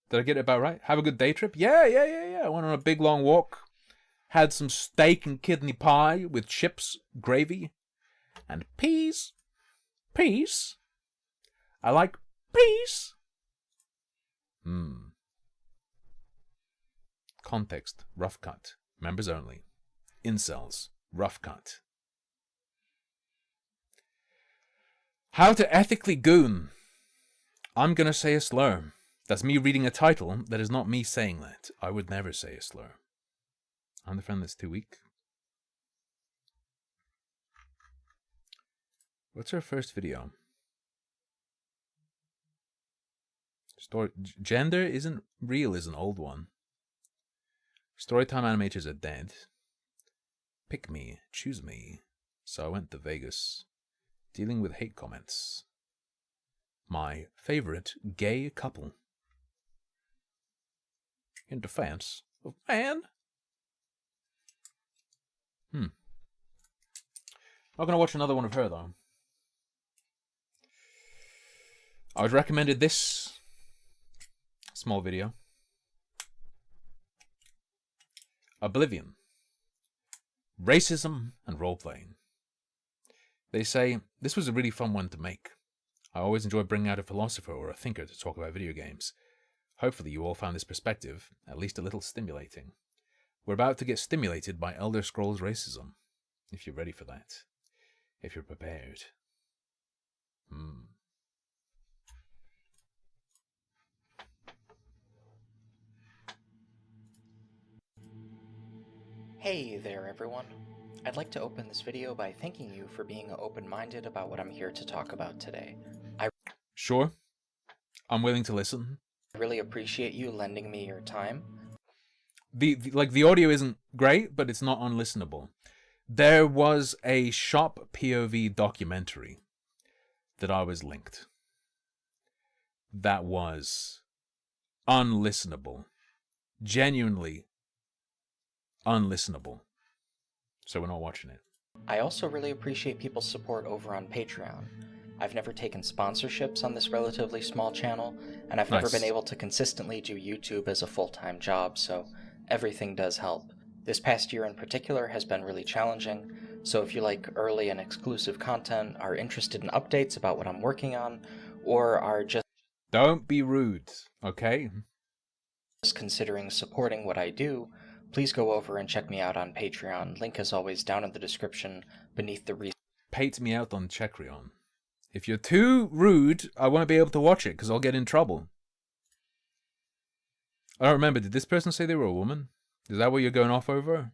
Did I get it about right? Have a good day trip? Yeah. I went on a big long walk. Had some steak and kidney pie with chips, gravy, and peas. Peas? I like peas. Context: rough cut. Members only. Incels. Rough cut. How to ethically goon. I'm gonna say a slur. That's me reading a title. That is not me saying that. I would never say a slur. I'm the friend that's too weak. What's her first video? Story Gender Isn't Real is an old one. Storytime animators are dead. Pick me, choose me. So I went to Vegas. Dealing with hate comments. My favorite gay couple. In defense of man. Not gonna watch another one of her though. I was recommended this small video. Oblivion. Racism and role-playing. They say, this was a really fun one to make. I always enjoy bringing out a philosopher or a thinker to talk about video games. Hopefully you all found this perspective at least a little stimulating. We're about to get stimulated by Elder Scrolls racism. If you're ready for that. If you're prepared. Hey there everyone. I'd like to open this video by thanking you for being open-minded about what I'm here to talk about today. Sure. I'm willing to listen. I really appreciate you lending me your time. The audio isn't great, but it's not unlistenable. There was a shop POV documentary that I was linked. That was unlistenable. Genuinely unlistenable. So we're not watching it. I also really appreciate people's support over on Patreon. I've never taken sponsorships on this relatively small channel, and I've never been able to consistently do YouTube as a full-time job, so everything does help. This past year in particular has been really challenging, so if you like early and exclusive content, are interested in updates about what I'm working on, or are just Don't be rude, okay? considering supporting what I do, please go over and check me out on Patreon. Link is always down in the description beneath the Pate me out on Checkreon. If you're too rude, I won't be able to watch it because I'll get in trouble. I don't remember, did this person say they were a woman? Is that what you're going off over?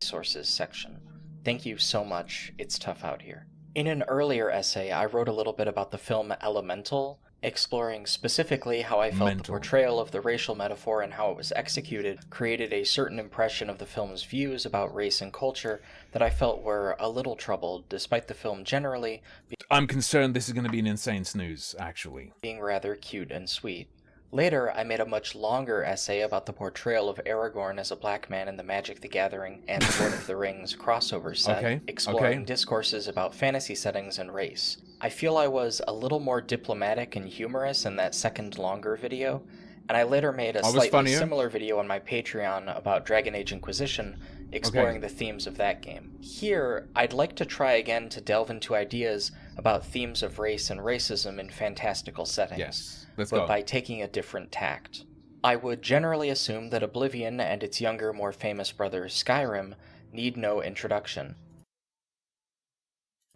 resources section. Thank you so much. It's tough out here. In an earlier essay, I wrote a little bit about the film Elemental, exploring specifically how I felt the portrayal of the racial metaphor and how it was executed created a certain impression of the film's views about race and culture that I felt were a little troubled, despite the film generally I'm concerned this is going to be an insane snooze, actually. being rather cute and sweet. Later, I made a much longer essay about the portrayal of Aragorn as a black man in the Magic the Gathering and Lord of the Rings crossover set, exploring discourses about fantasy settings and race. I feel I was a little more diplomatic and humorous in that second longer video, and I later made a slightly similar video on my Patreon about Dragon Age Inquisition, exploring the themes of that game. Here, I'd like to try again to delve into ideas about themes of race and racism in fantastical settings. Yes, let's but go. by taking a different tact. I would generally assume that Oblivion and its younger, more famous brother Skyrim need no introduction.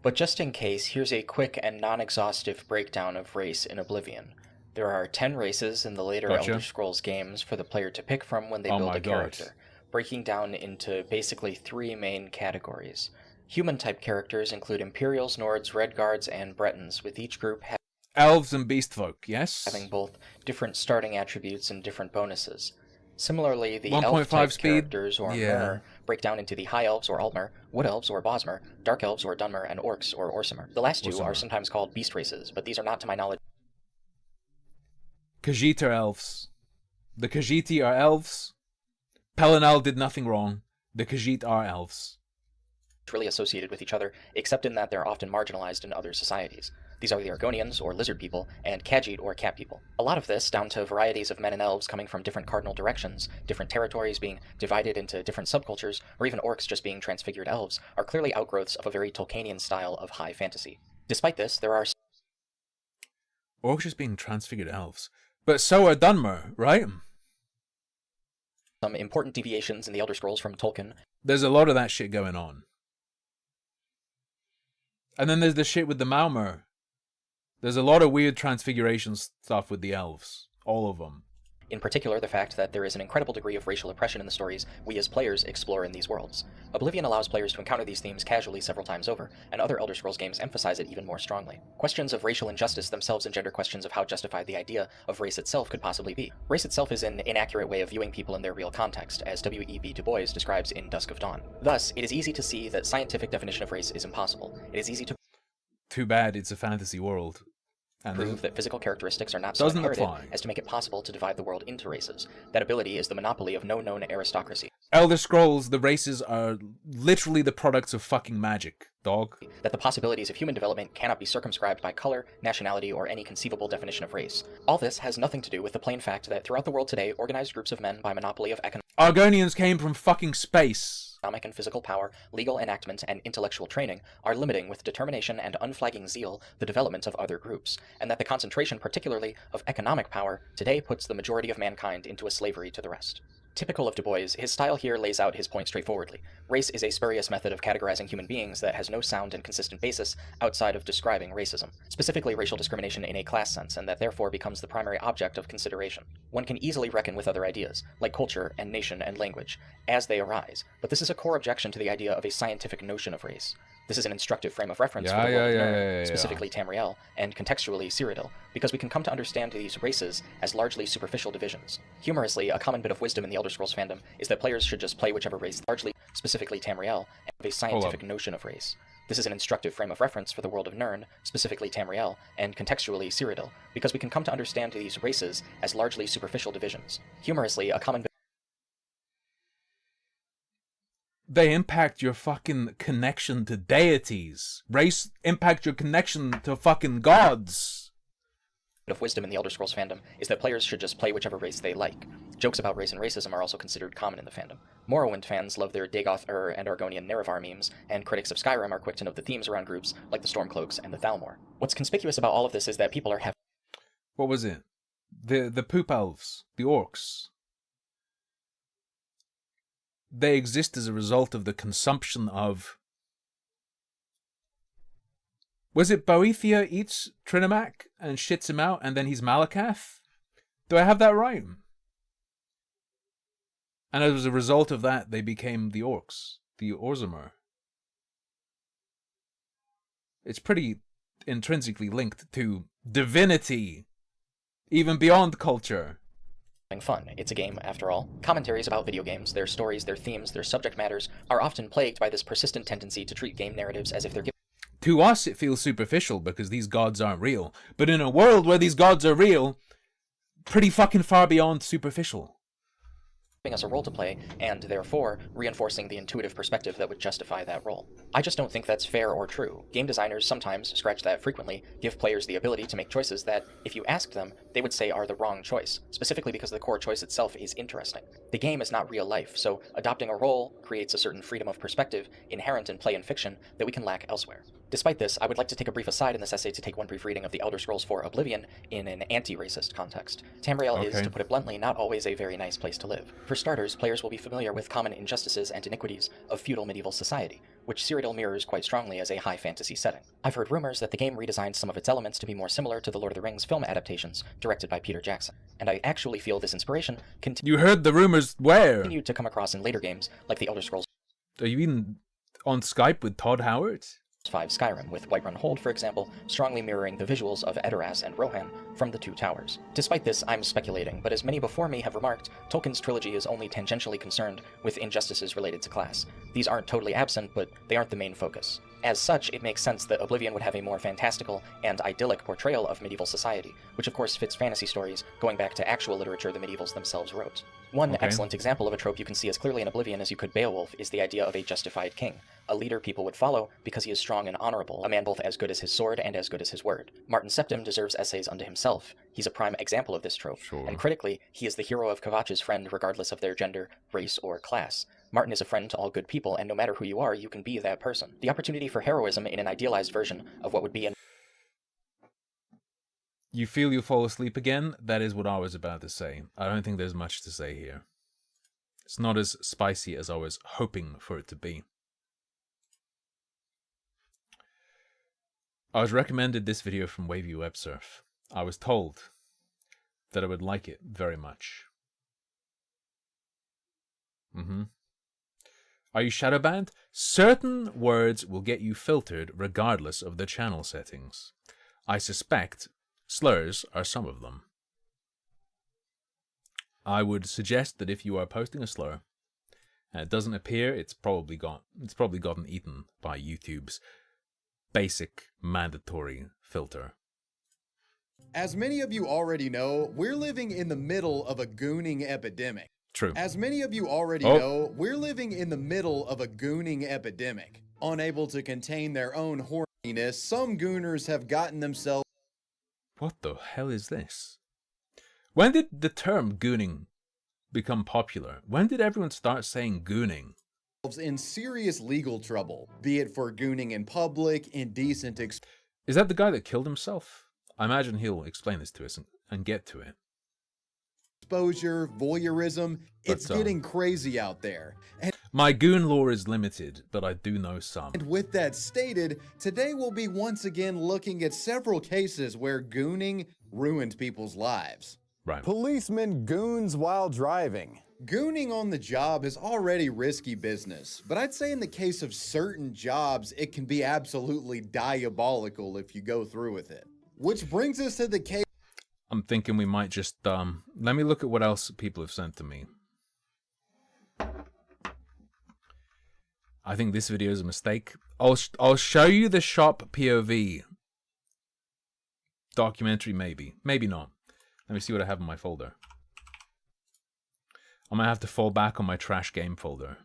But just in case, here's a quick and non-exhaustive breakdown of race in Oblivion. There are 10 races in the later Elder Scrolls games for the player to pick from when they build a character, breaking down into basically 3 main categories. Human-type characters include Imperials, Nords, Redguards, and Bretons, with each group elves and beastfolk, yes? having both different starting attributes and different bonuses. Similarly, the 1.5 elf-type speed characters, or Mer, break down into the High Elves, or Altmer, Wood Elves, or Bosmer, Dark Elves, or Dunmer, and Orcs, or Orsimer. The last two are sometimes called beast races, but these are not, to my knowledge, Khajiit are elves. The Khajiiti are elves. Pelinal did nothing wrong. The Khajiit are elves. really associated with each other, except in that they're often marginalized in other societies. These are the Argonians, or lizard people, and Khajiit, or cat people. A lot of this down to varieties of men and elves coming from different cardinal directions, different territories being divided into different subcultures, or even orcs just being transfigured elves, are clearly outgrowths of a very Tolkienian style of high fantasy. Despite this, there are orcs just being transfigured elves. But so are Dunmer, right? some important deviations in the Elder Scrolls from Tolkien. There's a lot of that shit going on. And then there's the shit with the Maumur. There's a lot of weird transfiguration stuff with the elves. All of them. In particular, the fact that there is an incredible degree of racial oppression in the stories we as players explore in these worlds. Oblivion allows players to encounter these themes casually several times over, and other Elder Scrolls games emphasize it even more strongly. Questions of racial injustice themselves engender questions of how justified the idea of race itself could possibly be. Race itself is an inaccurate way of viewing people in their real context, as W.E.B. Du Bois describes in Dusk of Dawn. Thus, it is easy to see that scientific definition of race is impossible. It is easy to Too bad it's a fantasy world. And prove that physical characteristics are not so inherited as to make it possible to divide the world into races. That ability is the monopoly of no known aristocracy. Elder Scrolls, the races are literally the products of fucking magic, dog. That the possibilities of human development cannot be circumscribed by color, nationality, or any conceivable definition of race. All this has nothing to do with the plain fact that throughout the world today, organized groups of men by monopoly of Argonians came from fucking space. Economic and physical power, legal enactment, and intellectual training are limiting with determination and unflagging zeal the development of other groups, and that the concentration particularly of economic power today puts the majority of mankind into a slavery to the rest. Typical of Du Bois, his style here lays out his point straightforwardly. Race is a spurious method of categorizing human beings that has no sound and consistent basis outside of describing racism, specifically racial discrimination in a class sense, and that therefore becomes the primary object of consideration. One can easily reckon with other ideas, like culture and nation and language, as they arise, but this is a core objection to the idea of a scientific notion of race. This is an instructive frame of reference for the world of Nern, specifically Tamriel, and contextually Cyrodiil, because we can come to understand these races as largely superficial divisions. Humorously, a common bit of wisdom in the Elder Scrolls fandom is that players should just play whichever race largely, specifically Tamriel, and have a scientific notion of race. This is an instructive frame of reference for the world of Nern, specifically Tamriel, and contextually Cyrodiil, because we can come to understand these races as largely superficial divisions. Humorously, a common bit They impact your fucking connection to deities. Race impact your connection to fucking gods. of wisdom in the Elder Scrolls fandom is that players should just play whichever race they like. Jokes about race and racism are also considered common in the fandom. Morrowind fans love their Dagoth and Argonian Nerevar memes, and critics of Skyrim are quick to note the themes around groups like the Stormcloaks and the Thalmor. What's conspicuous about all of this is that people are What was it? The poop elves, the orcs. They exist as a result of the consumption of... Was it Boethia eats Trinimac and shits him out and then he's Malakath? Do I have that right? And as a result of that, they became the orcs, the Orzamer. It's pretty intrinsically linked to divinity, even beyond culture. Fun. It's a game, after all. Commentaries about video games, their stories, their themes, their subject matters, are often plagued by this persistent tendency to treat game narratives as if they're To us, it feels superficial because these gods aren't real. But in a world where these gods are real, pretty fucking far beyond superficial. Giving us a role to play, and therefore reinforcing the intuitive perspective that would justify that role. I just don't think that's fair or true. Game designers sometimes, scratch that frequently, give players the ability to make choices that, if you asked them, they would say are the wrong choice, specifically because the core choice itself is interesting. The game is not real life, so adopting a role creates a certain freedom of perspective inherent in play and fiction that we can lack elsewhere. Despite this, I would like to take a brief aside in this essay to take one brief reading of the Elder Scrolls IV Oblivion in an anti-racist context. Tamriel is, to put it bluntly, not always a very nice place to live. For starters, players will be familiar with common injustices and iniquities of feudal medieval society, which Cyrodiil mirrors quite strongly as a high fantasy setting. I've heard rumors that the game redesigned some of its elements to be more similar to the Lord of the Rings film adaptations directed by Peter Jackson, and I actually feel this inspiration You heard the rumors where? continued to come across in later games like the Elder Scrolls Are you even on Skype with Todd Howard? 5 Skyrim, with Whiterun Hold, for example, strongly mirroring the visuals of Edoras and Rohan from the Two Towers. Despite this, I'm speculating, but as many before me have remarked, Tolkien's trilogy is only tangentially concerned with injustices related to class. These aren't totally absent, but they aren't the main focus. As such, it makes sense that Oblivion would have a more fantastical and idyllic portrayal of medieval society, which of course fits fantasy stories going back to actual literature the medievals themselves wrote. One excellent example of a trope you can see as clearly in Oblivion as you could Beowulf is the idea of a justified king, a leader people would follow because he is strong and honorable, a man both as good as his sword and as good as his word. Martin Septim deserves essays unto himself. He's a prime example of this trope, and critically, he is the hero of Kvatch's friend regardless of their gender, race, or class. Martin is a friend to all good people, and no matter who you are, you can be that person. The opportunity for heroism in an idealized version of what would be an You feel you'll fall asleep again? That is what I was about to say. I don't think there's much to say here. It's not as spicy as I was hoping for it to be. I was recommended this video from Wavy Websurf. I was told that I would like it very much. Are you shadow banned? Certain words will get you filtered regardless of the channel settings. I suspect slurs are some of them. I would suggest that if you are posting a slur and it doesn't appear, it's probably gotten eaten by YouTube's basic mandatory filter. As many of you already know, we're living in the middle of a gooning epidemic. True. As many of you already know, we're living in the middle of a gooning epidemic. Unable to contain their own horniness, some gooners have gotten themselves... What the hell is this? When did the term gooning become popular? When did everyone start saying gooning? ...in serious legal trouble, be it for gooning in public, indecent... Is that the guy that killed himself? I imagine he'll explain this to us and get to it. Exposure, voyeurism, it's getting crazy out there. And my goon lore is limited, but I do know some. And with that stated, today we'll be once again looking at several cases where gooning ruined people's lives. Right. Policemen goons while driving. Gooning on the job is already risky business, but I'd say in the case of certain jobs, it can be absolutely diabolical if you go through with it. Which brings us to the case... I'm thinking we might just, let me look at what else people have sent to me. I think this video is a mistake. I'll show you the shop POV documentary, maybe. Maybe not. Let me see what I have in my folder. I might have to fall back on my trash game folder.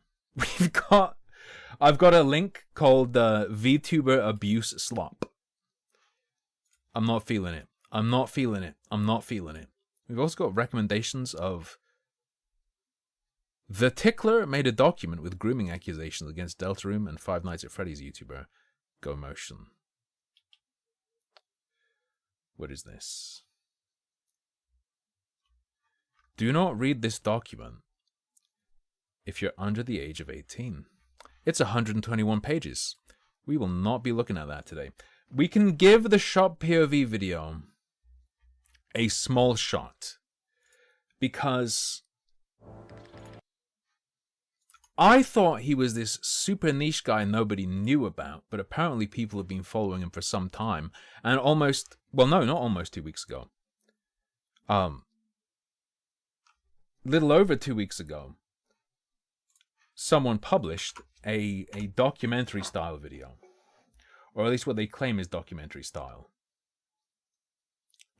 I've got a link called VTuber Abuse Slop. I'm not feeling it. I'm not feeling it. I'm not feeling it. We've also got recommendations of... The Tickler made a document with grooming accusations against Deltarune and Five Nights at Freddy's YouTuber Go Motion. What is this? Do not read this document if you're under the age of 18. It's 121 pages. We will not be looking at that today. We can give the shop POV video a small shot because I thought he was this super niche guy nobody knew about, but apparently people have been following him for some time. And almost, well, no, not almost 2 weeks ago. Little over 2 weeks ago, someone published a documentary style video, or at least what they claim is documentary style.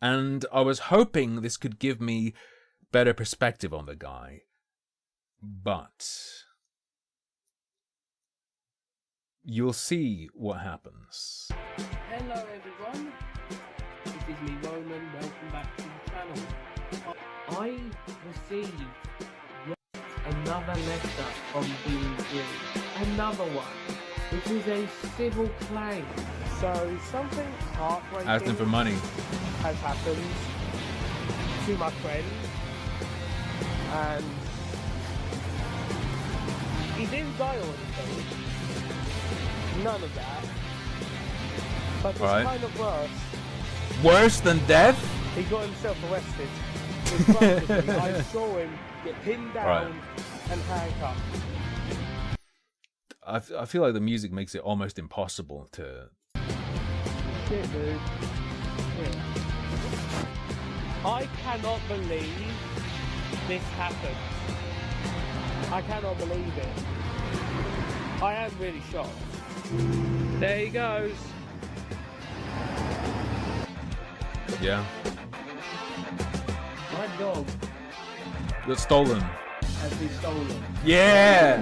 And I was hoping this could give me better perspective on the guy, but you'll see what happens. Hello everyone, this is me Roman, welcome back to the channel. I received yet another letter from Being Green, another one. which is a civil claim. So something heartbreaking Asking for money has happened to my friend, and he didn't die or anything. None of that. But it's kind of worse. Worse than death? He got himself arrested. In front of me. I saw him get pinned down and handcuffed. I feel like the music makes it almost impossible to... Shit, dude. Shit. I cannot believe this happened. I cannot believe it. I am really shocked. There he goes. Yeah. My dog Got stolen. has been stolen. Yeah!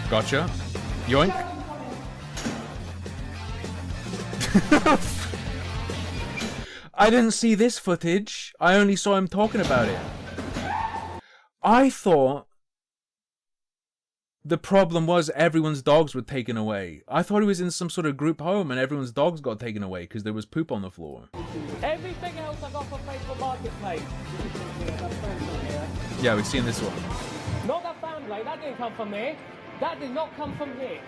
Gotcha. Yoink. I didn't see this footage. I only saw him talking about it. I thought the problem was everyone's dogs were taken away. I thought he was in some sort of group home and everyone's dogs got taken away because there was poop on the floor. Everything else I got from Facebook Marketplace. Yeah, we've seen this one. Not that fan blade, that didn't come from me. That did not come from me.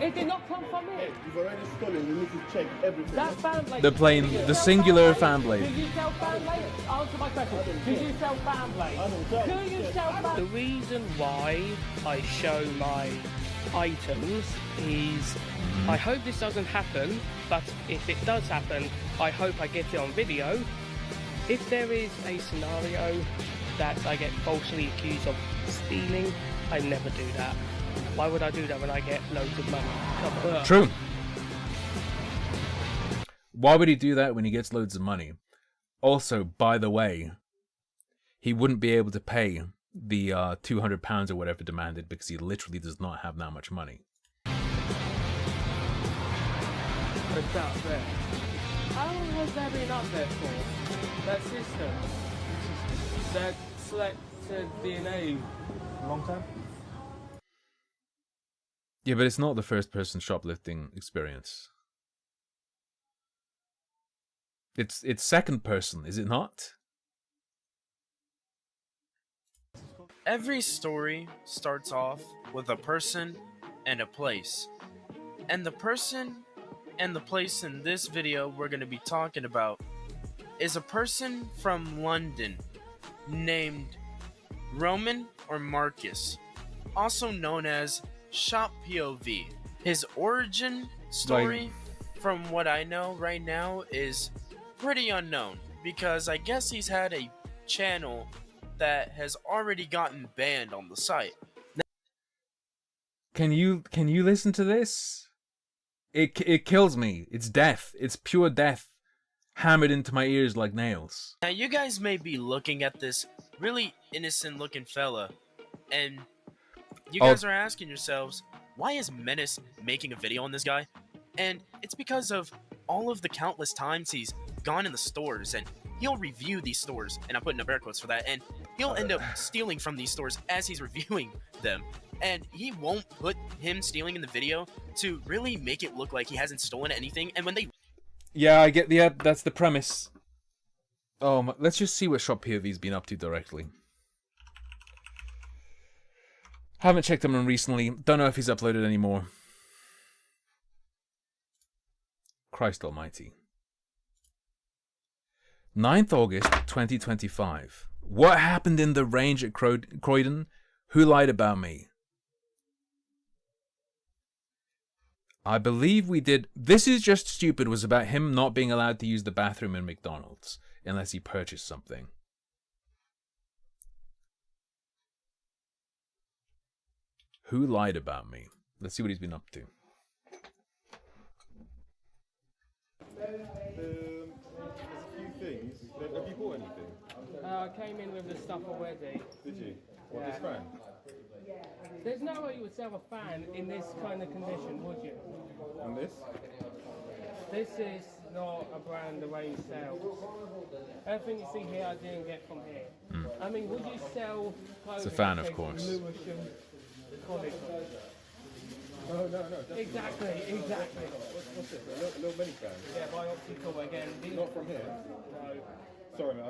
It did not come from me. You've already stolen, you need to check everything. That fan blade. They're playing the singular fan blade. Do you sell fan blade? Answer my question. Do you sell fan blade? Do you sell fan blade? The reason why I show my items is I hope this doesn't happen, but if it does happen, I hope I get it on video. If there is a scenario that I get falsely accused of stealing, I never do that. Why would I do that when I get loads of money? True. Why would he do that when he gets loads of money? Also, by the way, he wouldn't be able to pay the £200 or whatever demanded because he literally does not have that much money. It's out there. How long has that been up there for? That system? That selected DNA? A long time? Yeah, but it's not the first person shoplifting experience. It's second person, is it not? Every story starts off with a person and a place. And the person and the place in this video we're going to be talking about is a person from London named Roman or Marcus, also known as Shop POV. His origin story, from what I know right now, is pretty unknown because I guess he's had a channel that has already gotten banned on the site. Can you listen to this? It kills me. It's death. It's pure death hammered into my ears like nails. Now you guys may be looking at this really innocent looking fella and you guys are asking yourselves, why is Menace making a video on this guy? And it's because of all of the countless times he's gone in the stores and he'll review these stores, and I'm putting up air quotes for that, and he'll end up stealing from these stores as he's reviewing them. And he won't put him stealing in the video to really make it look like he hasn't stolen anything. And when they... Yeah, I get that's the premise. Oh, let's just see what Shop POV's been up to directly. Haven't checked him on recently. Don't know if he's uploaded anymore. Christ almighty. 9th August 2025. What happened in the range at Croydon? Who lied about me? I believe we did... This Is Just Stupid was about him not being allowed to use the bathroom in McDonald's unless he purchased something. Who lied about me? Let's see what he's been up to. There's a few things. Have you bought anything? I came in with the stuff already. Did you? What, this fan? There's no way you would sell a fan in this kind of condition, would you? And this? This is not a brand the way you sell. Everything you see here, I didn't get from here. I mean, would you sell clothing? It's a fan, that of says course. Lewisham College? No. Exactly. What's this? A little mini fan? Yeah, by optical again. Not from here? No. Sorry, mate.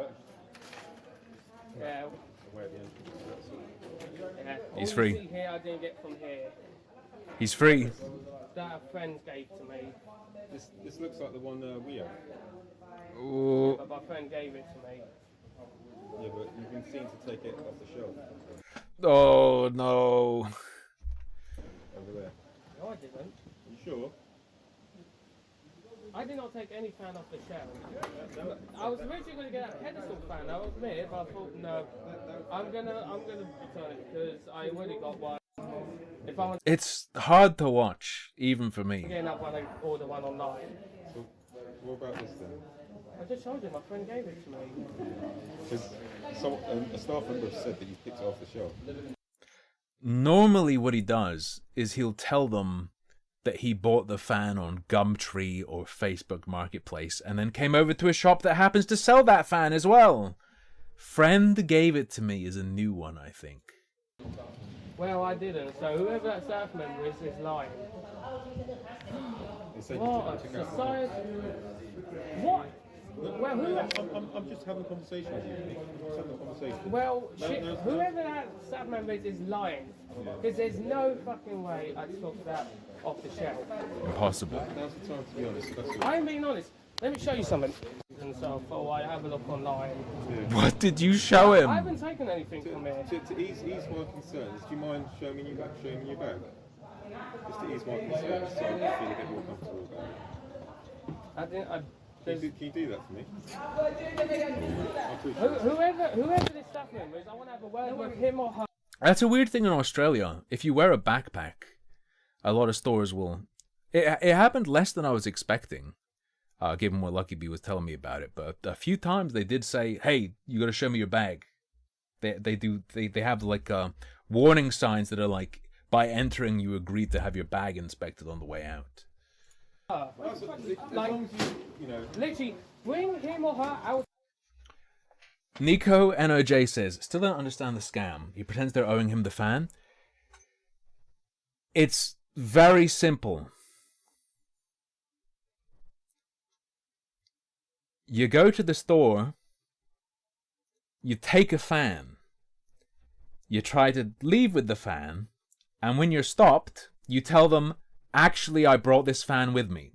Yeah. Away at the entrance. Yeah. He's All free. you see here, I didn't get from here. He's free. That a friend gave to me. This looks like the one we have. Ooh. But my friend gave it to me. Yeah, but you've been seen to take it off the shelf. Oh no. Over there. No, I didn't. You sure? I did not take any fan off the shelf. I was originally going to get a pedestal fan, I'll admit, but I thought, no, I'm gonna return it because I already got one. If I want It's hard to watch, even for to me. get another one, I order one online. So, what about this then? I just told you, my friend gave it to me. Because a staff member said that you picked it off the shelf. Normally what he does is he'll tell them that he bought the fan on Gumtree or Facebook Marketplace and then came over to a shop that happens to sell that fan as well. Friend gave it to me is a new one, I think. Well, I didn't, so whoever that staff member is lying. They said What? you took out. Society? What? Well, who? I'm just having a conversation with you. I'm just having a conversation. Well, No, shit, no. whoever that staff member is lying. Because there's no fucking way I took that off the shelf. Impossible. Now's the time to be honest. That's all. I'm being honest. Let me show you something. And so I thought I'd have a look online. What did you show I him? haven't taken anything from here. To ease my concerns, do you mind showing me your bag? Just to ease my concerns, so I feel a bit more comfortable about it. I didn't. Can you do that for me? I appreciate it. Whoever this staff member is, I want to have a word with him or her. That's a weird thing in Australia. If you wear a backpack, a lot of stores will... It happened less than I was expecting, given what Lucky Bee was telling me about it. But a few times they did say, hey, you got to show me your bag. They have like warning signs that are like, by entering you agreed to have your bag inspected on the way out. Like, literally, bring him or her out. Nico NOJ says, still don't understand the scam. He pretends they're owing him the fan. It's very simple. You go to the store, you take a fan, you try to leave with the fan, and when you're stopped, you tell them, actually, I brought this fan with me.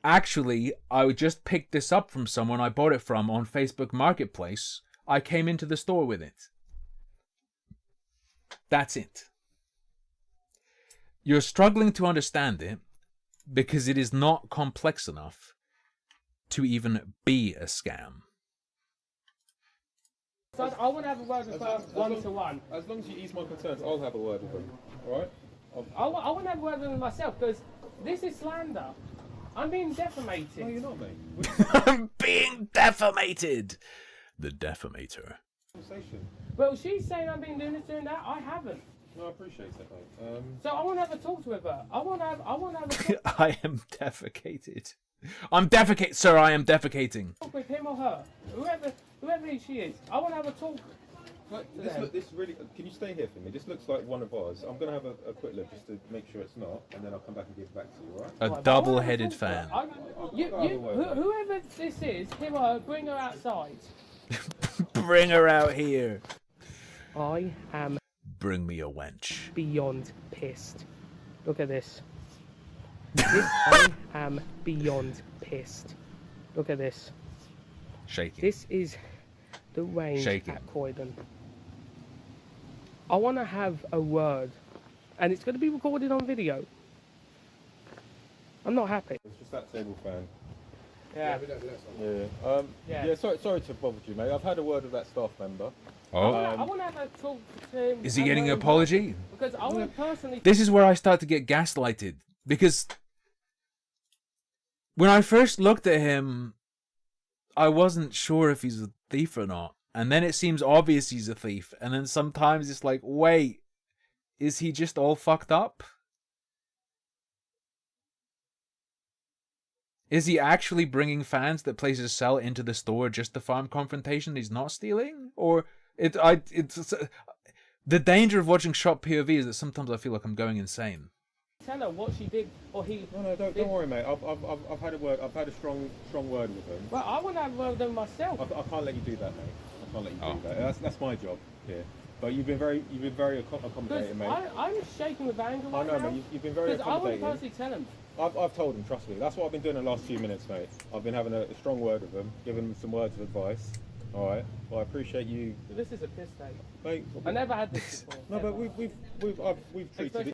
Actually, I just picked this up from someone I bought it from on Facebook Marketplace. I came into the store with it. That's it. You're struggling to understand it because it is not complex enough to even be a scam. So I want to have a word with her one-to-one. As long as you ease my concerns, I'll have a word with them. Alright? I want to have a word with him myself because this is slander. I'm being defamated. No, you're not, mate. I'm being defamated. The defamator. Conversation. Well, she's saying I'm being doing this, doing that. I haven't. No, I appreciate that, mate. So I want to have a talk with her. I want to have a talk I am defecated. I'm defecate, sir. I am defecating. with him or her, whoever she is. I want to have a talk. This really. Can you stay here for me? This looks like one of ours. I'm going to have a quick look just to make sure it's not, and then I'll come back and give it back to you, alright? A double-headed fan. Whoever this is, him or her, bring her outside. Bring her out here. I am Bring me a wench. beyond pissed. Look at this. I am beyond pissed. Look at this. Shaking. This is the range Shaking. at Croydon. I want to have a word, and it's going to be recorded on video. I'm not happy. It's just that table fan. Yeah. Yeah. Sorry to bother you, mate. I've had a word with that staff member. Oh. I want to have a talk to him. Is he getting an apology? Because I want to personally. This is where I start to get gaslighted. Because when I first looked at him, I wasn't sure if he's a thief or not. And then it seems obvious he's a thief. And then sometimes it's like, wait, is he just all fucked up? Is he actually bringing fans that places sell into the store just to farm confrontation he's not stealing? Or it's the danger of watching shop POV is that sometimes I feel like I'm going insane. Tell her what she did, or he. No, don't worry, mate. I've had a word. I've had a strong word with them. Well, I want to have a word with them myself. I can't let you do that, mate. I can't let you do that. That's my job here. But you've been very accommodating, mate. I'm shaking with anger right now. I know, mate. You've been very accommodating. I want to personally tell him. I've told him, trust me. That's what I've been doing the last few minutes, mate. I've been having a strong word with them, giving them some words of advice. All right. Well, I appreciate you. This is a piss take. Mate, I never had this before. No, but we've treated it.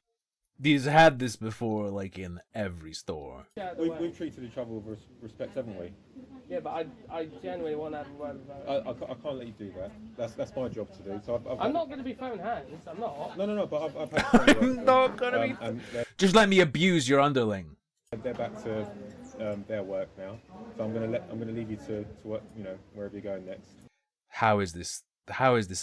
He's had this before, like in every store. We've treated each other with respect, haven't we? Yeah, but I genuinely want to have a word with her. I can't let you do that. That's my job to do. So I'm not going to be throwing hands. I'm not. No. But I've had. I'm not going to be. Just let me abuse your underling. They're back to their work now, so I'm gonna leave you to work. You know, wherever you're going next. How is this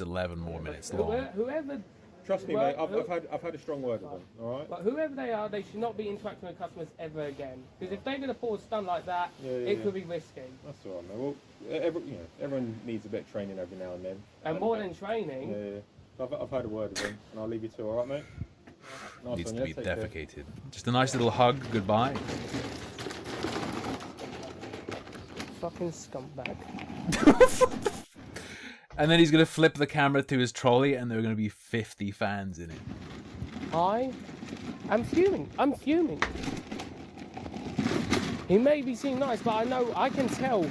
11 more minutes long? Whoever. Trust me, mate. I've had a strong word with them. All right. But whoever they are, they should not be interacting with customers ever again. Because if they're going to pull a stunt like that, it could be risky. That's all right, mate. Well, everyone needs a bit of training every now and then. And more than training. Yeah. I've had a word with them, and I'll leave you to. All right, mate. Nice Needs one, to be take defecated. care. Just a nice little hug. Goodbye. Fucking scumbag. And then he's going to flip the camera to his trolley and there are going to be 50 fans in it. I'm fuming. I'm fuming. He may be seem nice, but I can tell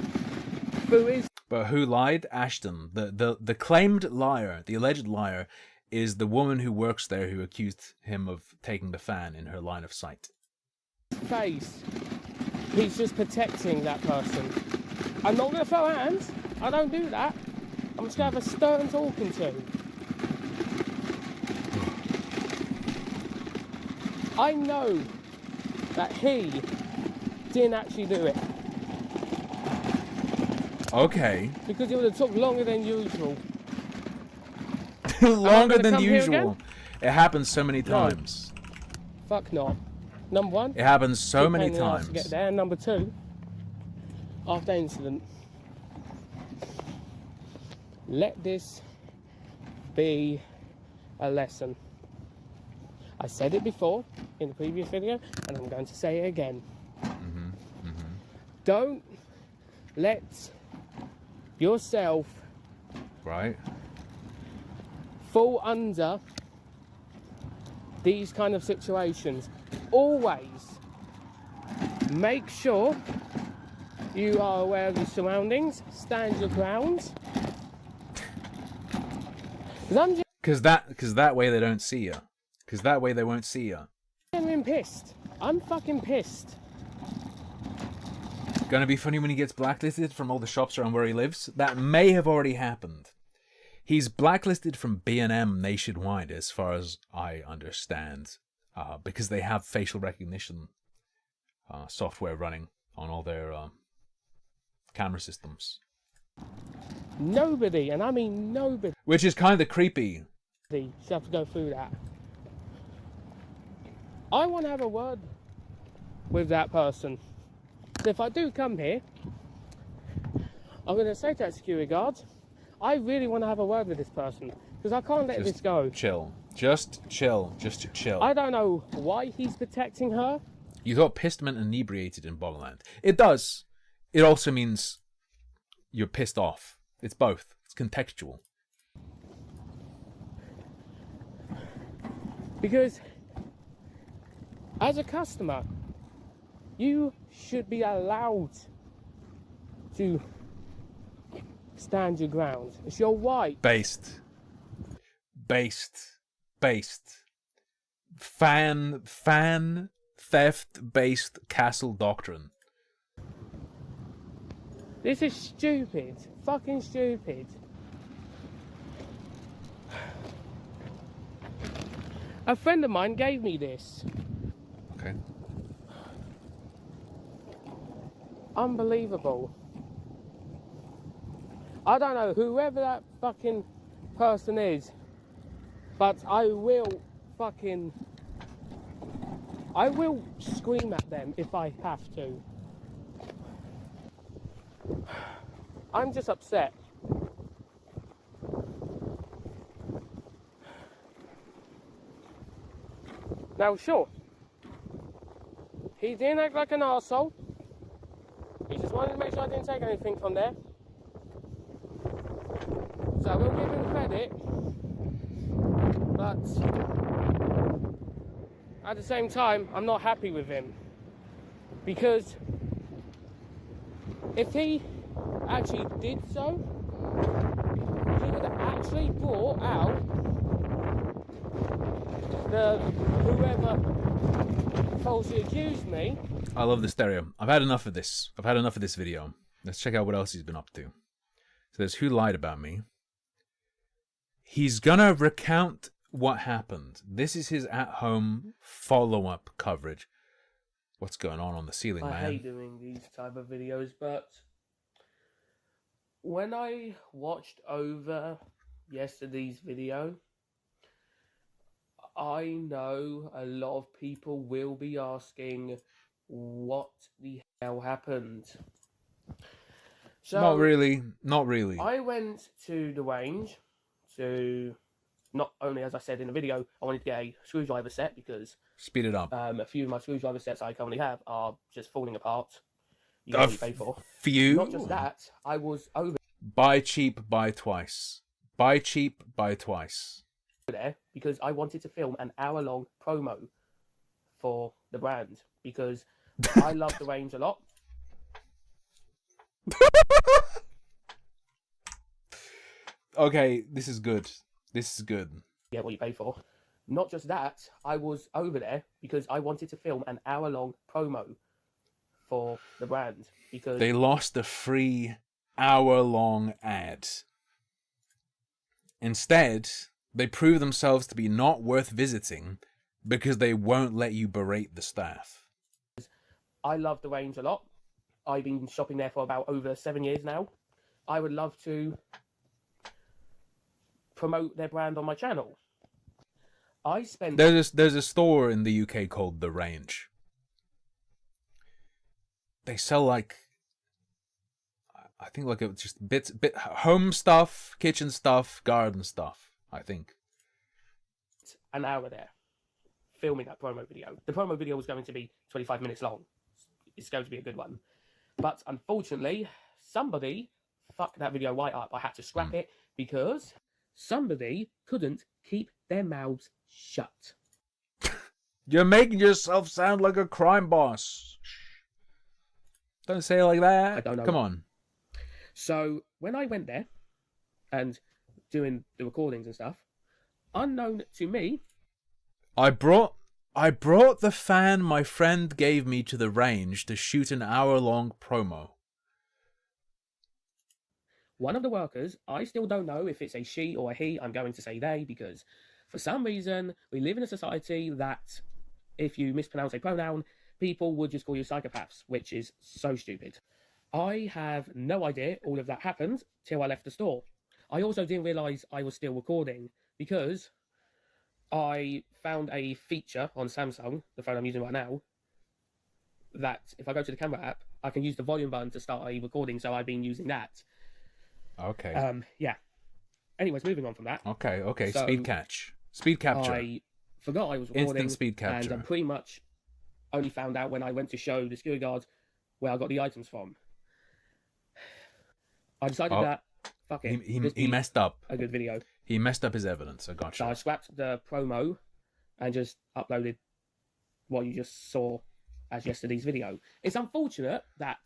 who is. But who lied? Ashton. The claimed liar, the alleged liar, is the woman who works there who accused him of taking the fan in her line of sight. Face. He's just protecting that person. I'm not going to throw hands. I don't do that. I'm just going to have a stern talking to. I know that he didn't actually do it. Okay. Because it would have took longer than usual. Longer than usual. It happens so many times. No. Fuck not. Number one. It happens so many times. To get there. Number two. After incident. Let this be a lesson. I said it before in the previous video, and I'm going to say it again. Don't let yourself fall under these kind of situations. Always make sure you are aware of your surroundings, stand your ground. Because that way they don't see you. Because that way they won't see you. I'm pissed. I'm fucking pissed. Gonna be funny when he gets blacklisted from all the shops around where he lives. That may have already happened. He's blacklisted from B&M nationwide, as far as I understand, because they have facial recognition software running on all their camera systems. Nobody, and I mean nobody. Which is kind of creepy. You have to go through that. I want to have a word with that person. So if I do come here, I'm going to say to that security guard, I really want to have a word with this person. Because I can't let this go. Chill. Just chill. Just chill. I don't know why he's protecting her. You thought pissed meant inebriated in Bogland. It does. It also means you're pissed off. It's both. It's contextual. Because as a customer, you should be allowed to stand your ground. It's your right. Based. Fan theft-based castle doctrine. This is stupid. Fucking stupid. A friend of mine gave me this. Okay. Unbelievable. I don't know whoever that fucking person is, but I will scream at them if I have to. I'm just upset. Now, sure, he didn't act like an arsehole. He just wanted to make sure I didn't take anything from there. So I will give him credit. But at the same time, I'm not happy with him. Because if he actually did so, he would have actually brought out whoever falsely accused me. I love the stereo. I've had enough of this. I've had enough of this video. Let's check out what else he's been up to. So there's who lied about me. He's gonna recount what happened. This is his at-home follow-up coverage. What's going on the ceiling, man? I hate doing these type of videos, but when I watched over yesterday's video, I know a lot of people will be asking what the hell happened. So Not really. Not really. I went to the range to, not only, as I said in the video, I wanted to get a screwdriver set because speed it up. A few of my screwdriver sets I currently have are just falling apart. You know what you pay for. Few. Not just that, I was over Buy cheap, buy twice. Buy cheap, buy twice. there because I wanted to film an hour-long promo for the brand because I love the range a lot. Okay, this is good. This is good. Get what you pay for. Not just that, I was over there because I wanted to film an hour-long promo for the brand because they lost a free hour-long ad. Instead, they prove themselves to be not worth visiting because they won't let you berate the staff. I love the range a lot. I've been shopping there for about over 7 years now. I would love to promote their brand on my channel. I spent... There's a store in the UK called The Range. They sell like, I think like it's just bit home stuff, kitchen stuff, garden stuff, I think. An hour there filming that promo video. The promo video was going to be 25 minutes long. It's going to be a good one. But unfortunately, somebody fucked that video right up. I had to scrap it because somebody couldn't keep their mouths shut. You're making yourself sound like a crime boss. Don't say it like that. I don't know. Come on. So when I went there and doing the recordings and stuff, unknown to me, I brought the fan my friend gave me to the range to shoot an hour-long promo. One of the workers, I still don't know if it's a she or a he, I'm going to say they, because for some reason, we live in a society that if you mispronounce a pronoun, people would just call you psychopaths, which is so stupid. I have no idea all of that happened till I left the store. I also didn't realise I was still recording because I found a feature on Samsung, the phone I'm using right now, that if I go to the camera app, I can use the volume button to start a recording, so I've been using that. Okay. Yeah. Anyways, moving on from that. Okay. So speed catch. Speed capture. I forgot I was recording. Instant speed capture. And I pretty much only found out when I went to show the security guard where I got the items from. I decided that, fuck it. He messed up. A good video. He messed up his evidence. I got you. So I scrapped the promo and just uploaded what you just saw as yesterday's video. It's unfortunate that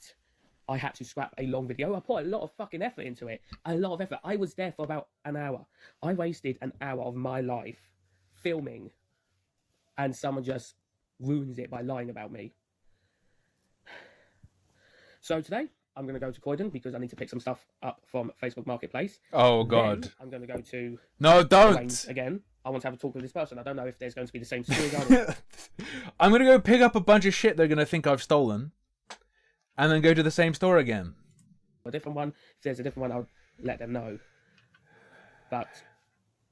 I had to scrap a long video. I put a lot of fucking effort into it. A lot of effort. I was there for about an hour. I wasted an hour of my life filming and someone just ruins it by lying about me. So today, I'm going to go to Croydon because I need to pick some stuff up from Facebook Marketplace. Oh, God. Then I'm going to go to... No, don't! Again, I want to have a talk with this person. I don't know if there's going to be the same security guard. I'm going to go pick up a bunch of shit they're going to think I've stolen. And then go to the same store again. A different one. If there's a different one, I'll let them know. But...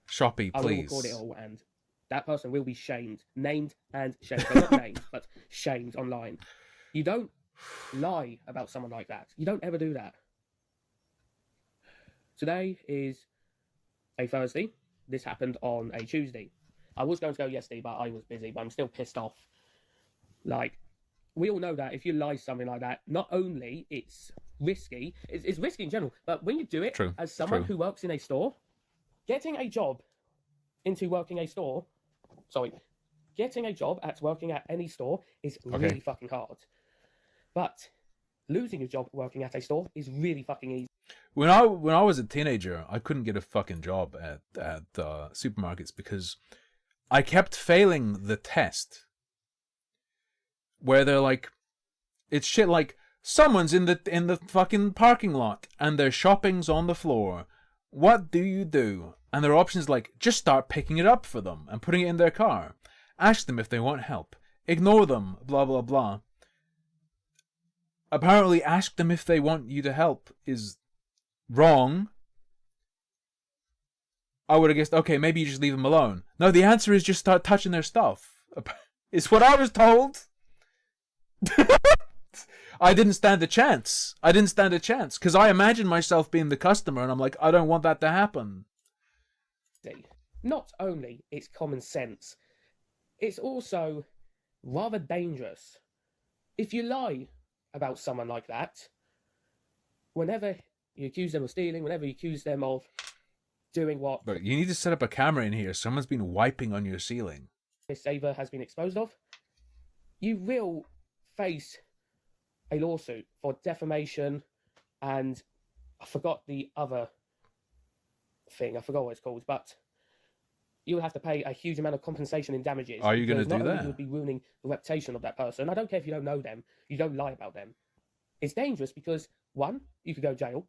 Shoppy, please. I will record it all, and that person will be shamed. Named and shamed. Well, not named, but shamed online. You don't lie about someone like that. You don't ever do that. Today is a Thursday. This happened on a Tuesday. I was going to go yesterday, but I was busy, but I'm still pissed off. Like, we all know that if you lie something like that, not only it's risky, it's risky in general, but when you do it as someone who works in a store, getting a job into working a store, getting a job at working at any store is really fucking hard. But losing a job working at a store is really fucking easy. When I was a teenager, I couldn't get a fucking job at supermarkets because I kept failing the test. Where they're like, it's shit like, someone's in the fucking parking lot and their shopping's on the floor. What do you do? And their options like, just start picking it up for them and putting it in their car. Ask them if they want help. Ignore them, blah, blah, blah. Apparently, ask them if they want you to help is wrong. I would have guessed, okay, maybe you just leave them alone. No, the answer is just start touching their stuff. It's what I was told. I didn't stand a chance. Because I imagined myself being the customer and I'm like, I don't want that to happen. Not only it's common sense, it's also rather dangerous. If you lie about someone like that, whenever you accuse them of stealing, whenever you accuse them of doing what... But you need to set up a camera in here. Someone's been wiping on your ceiling. Miss Saver has been exposed of. You will face a lawsuit for defamation and I forgot the other thing. I forgot what it's called, but you'll have to pay a huge amount of compensation in damages. Are you going to do that? You would be ruining the reputation of that person. I don't care if you don't know them. You don't lie about them. It's dangerous because, one, you could go to jail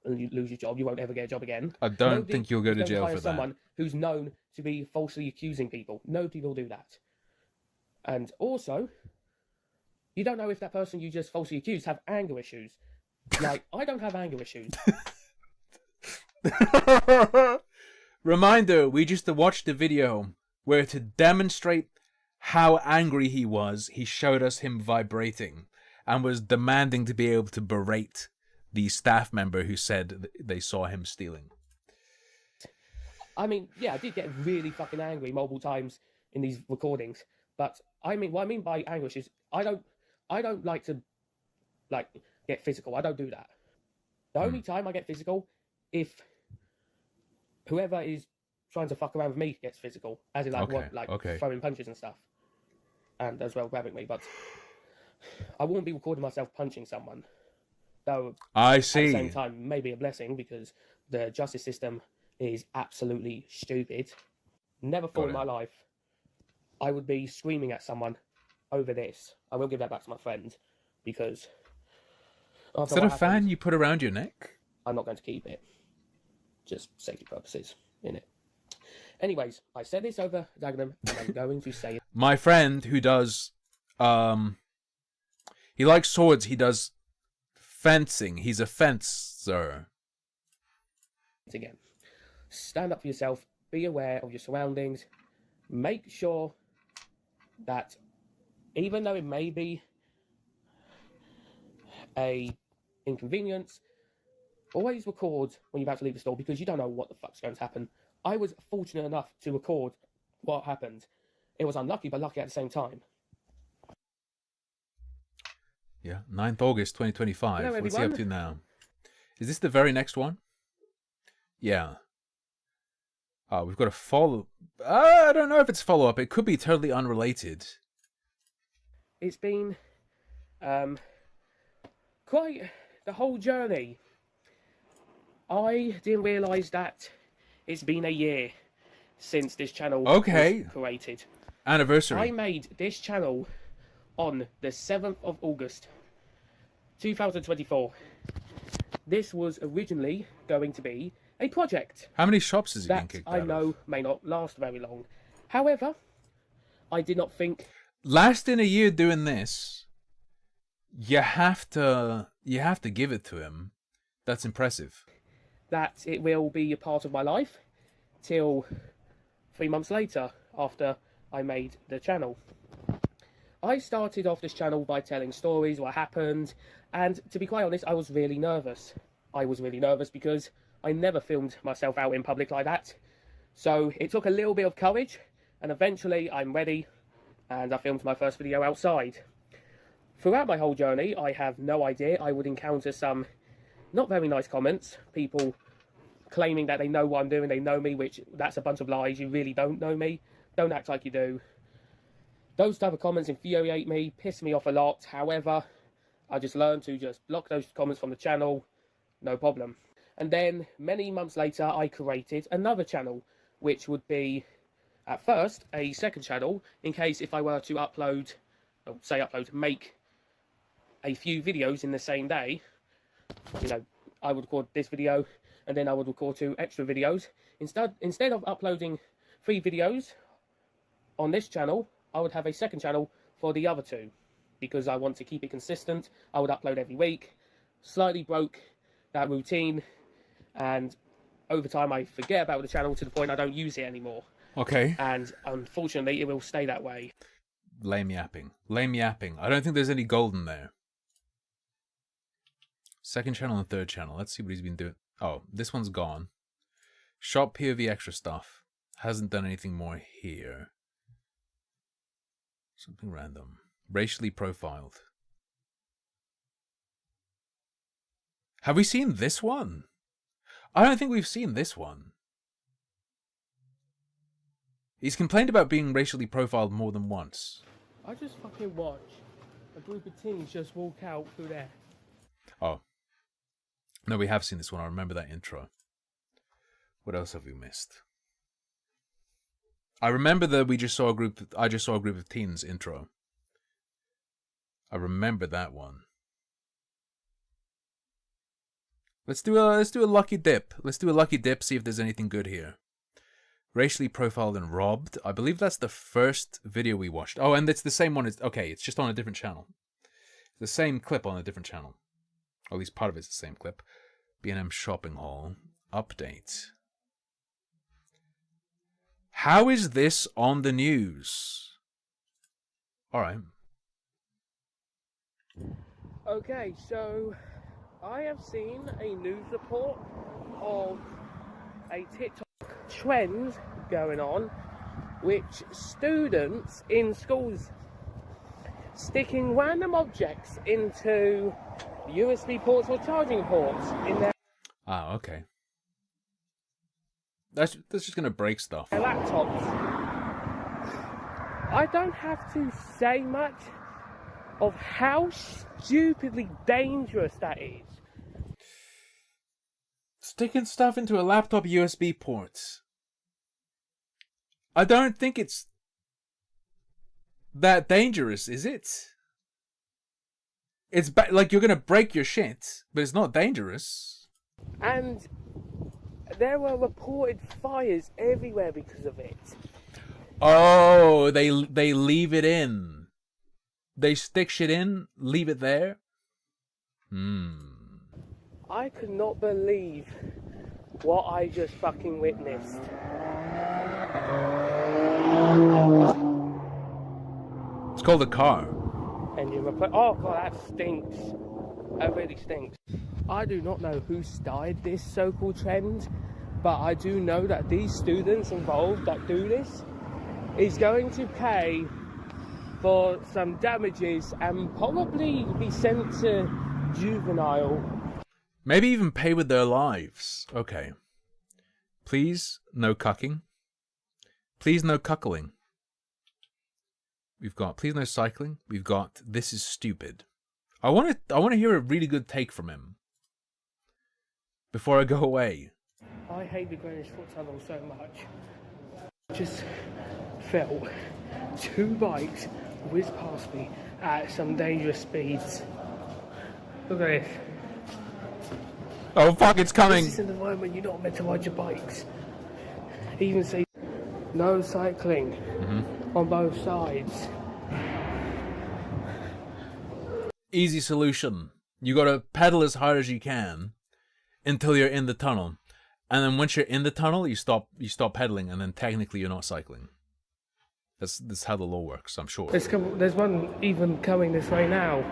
and you lose your job. You won't ever get a job again. I don't think you'll go to jail for that. Someone who's known to be falsely accusing people. Nobody will do that. And also, you don't know if that person you just falsely accused have anger issues. Like, I don't have anger issues. Reminder, we just watched a video where to demonstrate how angry he was, he showed us him vibrating and was demanding to be able to berate the staff member who said they saw him stealing. I mean, yeah, I did get really fucking angry multiple times in these recordings. But I mean, what I mean by anger issues, I don't like to get physical. I don't do that. The only time I get physical, if whoever is trying to fuck around with me gets physical, as in throwing punches and stuff, and as well grabbing me. But I wouldn't be recording myself punching someone. Though I see. At the same time, maybe a blessing because the justice system is absolutely stupid. Never thought in my life I would be screaming at someone over this. I will give that back to my friend because... Is that a fan you put around your neck? I'm not going to keep it. Just safety purposes in it. Anyways, I said this over Dagenham and I'm going to say it. My friend who does... he likes swords. He does fencing. He's a fencer. Again. Stand up for yourself. Be aware of your surroundings. Make sure that even though it may be a inconvenience, always record when you're about to leave the store because you don't know what the fuck's going to happen. I was fortunate enough to record what happened. It was unlucky, but lucky at the same time. Yeah, 9th August 2025. Hello, what's he up to now? Is this the very next one? Yeah. We've got a follow... I don't know if it's follow-up. It could be totally unrelated. It's been quite the whole journey. I didn't realise that it's been a year since this channel was created. Anniversary. I made this channel on the 7th of August 2024. This was originally going to be a project. How many shops has he been kicked out of? I know may not last very long. However, I did not think... Lasting a year doing this, you have to give it to him. That's impressive. That it will be a part of my life till 3 months later after I made the channel. I started off this channel by telling stories, what happened, and to be quite honest, I was really nervous. I was really nervous because I never filmed myself out in public like that. So it took a little bit of courage, and eventually I'm ready, and I filmed my first video outside. Throughout my whole journey, I have no idea. I would encounter some not very nice comments, people claiming that they know what I'm doing, they know me, which that's a bunch of lies. You really don't know me. Don't act like you do. Those type of comments infuriate me, piss me off a lot. However, I just learned to just block those comments from the channel, no problem. And then, many months later, I created another channel, which would be, at first, a second channel, in case if I were to upload, or say upload, make a few videos in the same day. You know, I would record this video, and then I would record 2 extra videos. Instead of uploading 3 videos on this channel, I would have a second channel for the other 2, because I want to keep it consistent. I would upload every week. Slightly broke that routine, and over time I forget about the channel to the point I don't use it anymore. Okay. And unfortunately, it will stay that way. Lame yapping. Lame yapping. I don't think there's any gold in there. Second channel and third channel. Let's see what he's been doing. Oh, this one's gone. Shop POV extra stuff. Hasn't done anything more here. Something random. Racially profiled. Have we seen this one? I don't think we've seen this one. He's complained about being racially profiled more than once. I just fucking watch a group of teens just walk out through there. Oh. No, we have seen this one. I remember that intro. What else have we missed? I remember that I just saw a group of teens intro. I remember that one. Let's do a lucky dip. Let's do a lucky dip, see if there's anything good here. Racially profiled and robbed. I believe that's the first video we watched. Oh, and it's the same one. Okay, it's just on a different channel. The same clip on a different channel. Or at least part of it's the same clip. B&M Shopping Hall. Update. How is this on the news? Alright. Okay, so I have seen a news report of a TikTok trend going on, which students in schools sticking random objects into USB ports or charging ports in their okay. That's just gonna break stuff. laptops. I don't have to say much of how stupidly dangerous that is. Sticking stuff into a laptop USB ports. I don't think it's that dangerous, is it? It's like you're gonna break your shit, but it's not dangerous. And there were reported fires everywhere because of it. Oh, they leave it in. They stick shit in, leave it there. I could not believe what I just fucking witnessed. It's called a car. Oh god, that stinks. That really stinks. I do not know who started this so-called trend, but I do know that these students involved that do this is going to pay for some damages and probably be sent to juvenile. Maybe even pay with their lives. Okay. Please, no cucking. Please, no cuckling. We've got please no cycling. We've got this is stupid. I want to hear a really good take from him before I go away. I hate the Greenwich Foot Tunnel so much. Just felt 2 bikes whiz past me at some dangerous speeds. Look at this. Oh fuck, it's coming! This is an environment you're not meant to ride your bikes. Even say no cycling on both sides. Easy solution. You gotta pedal as hard as you can until you're in the tunnel. And then once you're in the tunnel, you stop pedaling, and then technically you're not cycling. That's how the law works, I'm sure. There's one even coming this way now.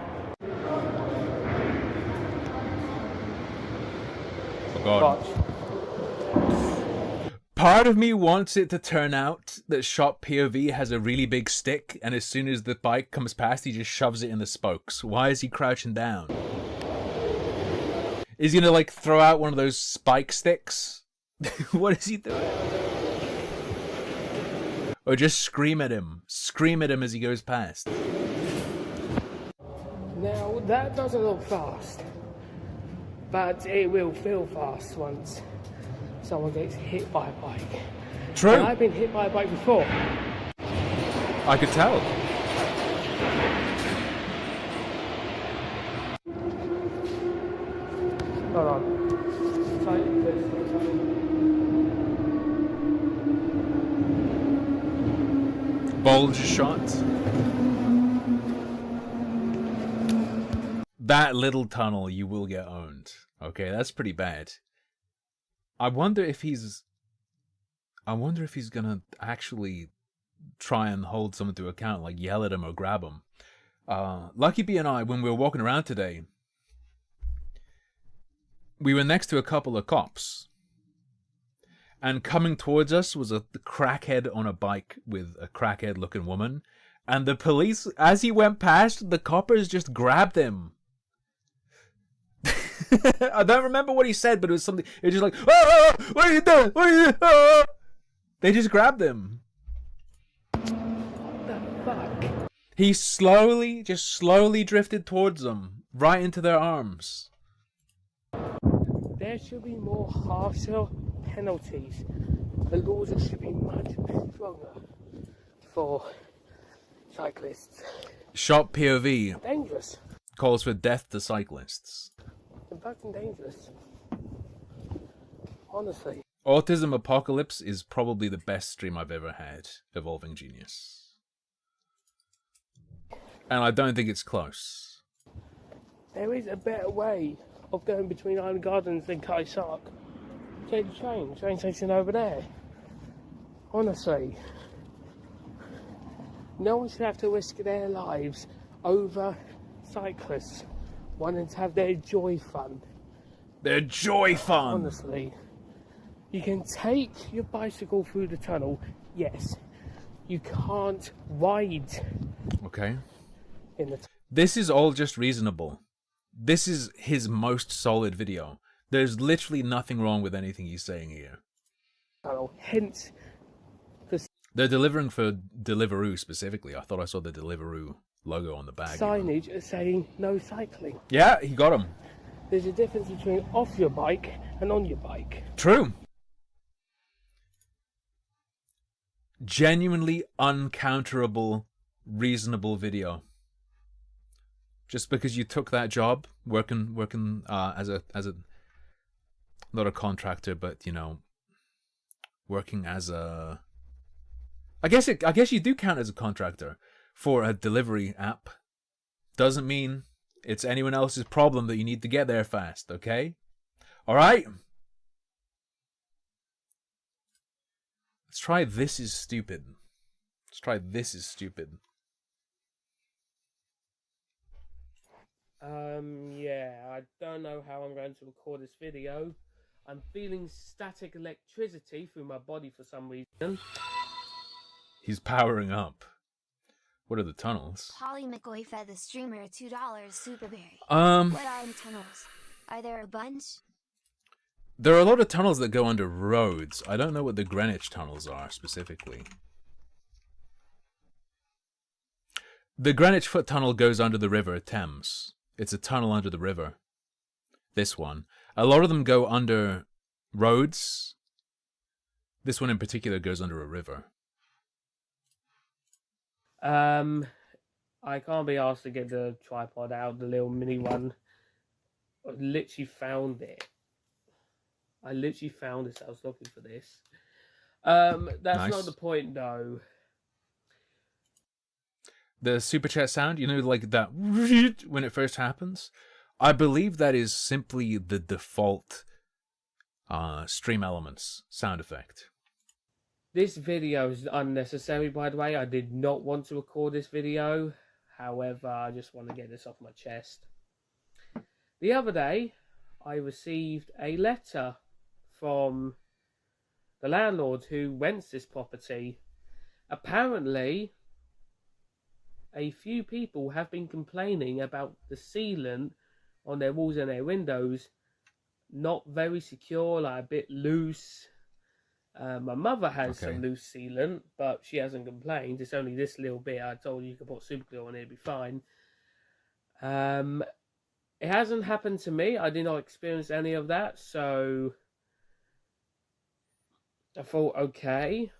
Oh God. Part of me wants it to turn out that Shop POV has a really big stick, and as soon as the bike comes past, he just shoves it in the spokes. Why is he crouching down? Is he gonna like throw out one of those spike sticks? What is he doing? Or just scream at him. Scream at him as he goes past. Now, that doesn't look fast. But it will feel fast once someone gets hit by a bike. True. And I've been hit by a bike before. I could tell. Hold on. Bulge shot. That little tunnel, you will get owned. Okay, that's pretty bad. I wonder if he's gonna actually try and hold someone to account, like yell at him or grab him. Lucky B and I, when we were walking around today, we were next to a couple of cops. And coming towards us was a crackhead on a bike with a crackhead-looking woman. And the police, as he went past, the coppers just grabbed him. I don't remember what he said, but it was something. It was just like, "Oh, what are you doing? What are you doing?" Oh. They just grabbed him. What the fuck? He slowly drifted towards them, right into their arms. There should be more harsher penalties. The laws should be much stronger for cyclists. Shop POV Dangerous. calls for death to cyclists. They're fucking dangerous. Honestly. Autism Apocalypse is probably the best stream I've ever had, Evolving Genius. And I don't think it's close. There is a better way of going between Island Gardens and Kai Sark. Take the train station over there. Honestly. No one should have to risk their lives over cyclists wanting to have their joy fun. Their joy fun! Honestly. You can take your bicycle through the tunnel, yes. You can't ride. Okay. In the This is all just reasonable. This is his most solid video. There's literally nothing wrong with anything he's saying here. tunnel. Hence, they're delivering for Deliveroo specifically. I thought I saw the Deliveroo logo on the bag. Signage saying no cycling. Yeah, he got him. There's a difference between off your bike and on your bike. True. Genuinely uncounterable, reasonable video. Just because you took that job, working as a not a contractor, but you know, working as a. I guess you do count as a contractor for a delivery app. Doesn't mean it's anyone else's problem that you need to get there fast. Okay, all right. Let's try This Is Stupid. Let's try This Is Stupid. Yeah, I don't know how I'm going to record this video. I'm feeling static electricity through my body for some reason. He's powering up. What are the tunnels? Polly McCoy fed the streamer $2 Superberry. What are the tunnels? Are there a bunch? There are a lot of tunnels that go under roads. I don't know what the Greenwich tunnels are specifically. The Greenwich Foot Tunnel goes under the River Thames. It's a tunnel under the river. This one. A lot of them go under roads. This one in particular goes under a river. I can't be asked to get the tripod out, the little mini one. I literally found it. I literally found this. I was looking for this. That's Nice. not the point, though. The super chat sound, you know, like that when it first happens. I believe that is simply the default Stream Elements sound effect. This video is unnecessary, by the way. I did not want to record this video. However, I just want to get this off my chest. The other day, I received a letter from the landlord who rents this property. Apparently, a few people have been complaining about the sealant on their walls and their windows not very secure, like a bit loose. My mother has some loose sealant, but she hasn't complained. It's only this little bit. I told you could put super glue on it, it'd be fine. It hasn't happened to me. I did not experience any of that, so I thought, okay.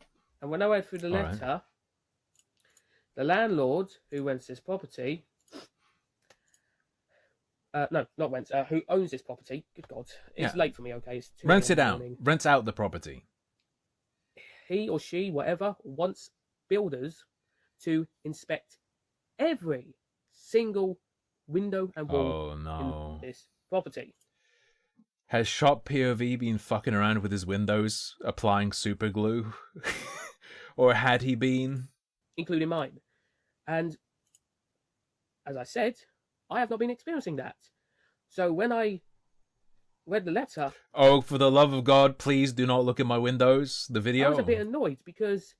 And when I read through the letter, the landlord who rents this property, no, not rents, who owns this property, good God, it's late for me, okay? It's 2 Rents it a.m. out. morning. Rents out the property. He or she, whatever, wants builders to inspect every single window and wall in this property. Has Shop POV been fucking around with his windows, applying super glue? Or had he been? Including mine. And, as I said, I have not been experiencing that. So when I read the letter... Oh, for the love of God, please do not look at my windows, the video. I was a bit annoyed because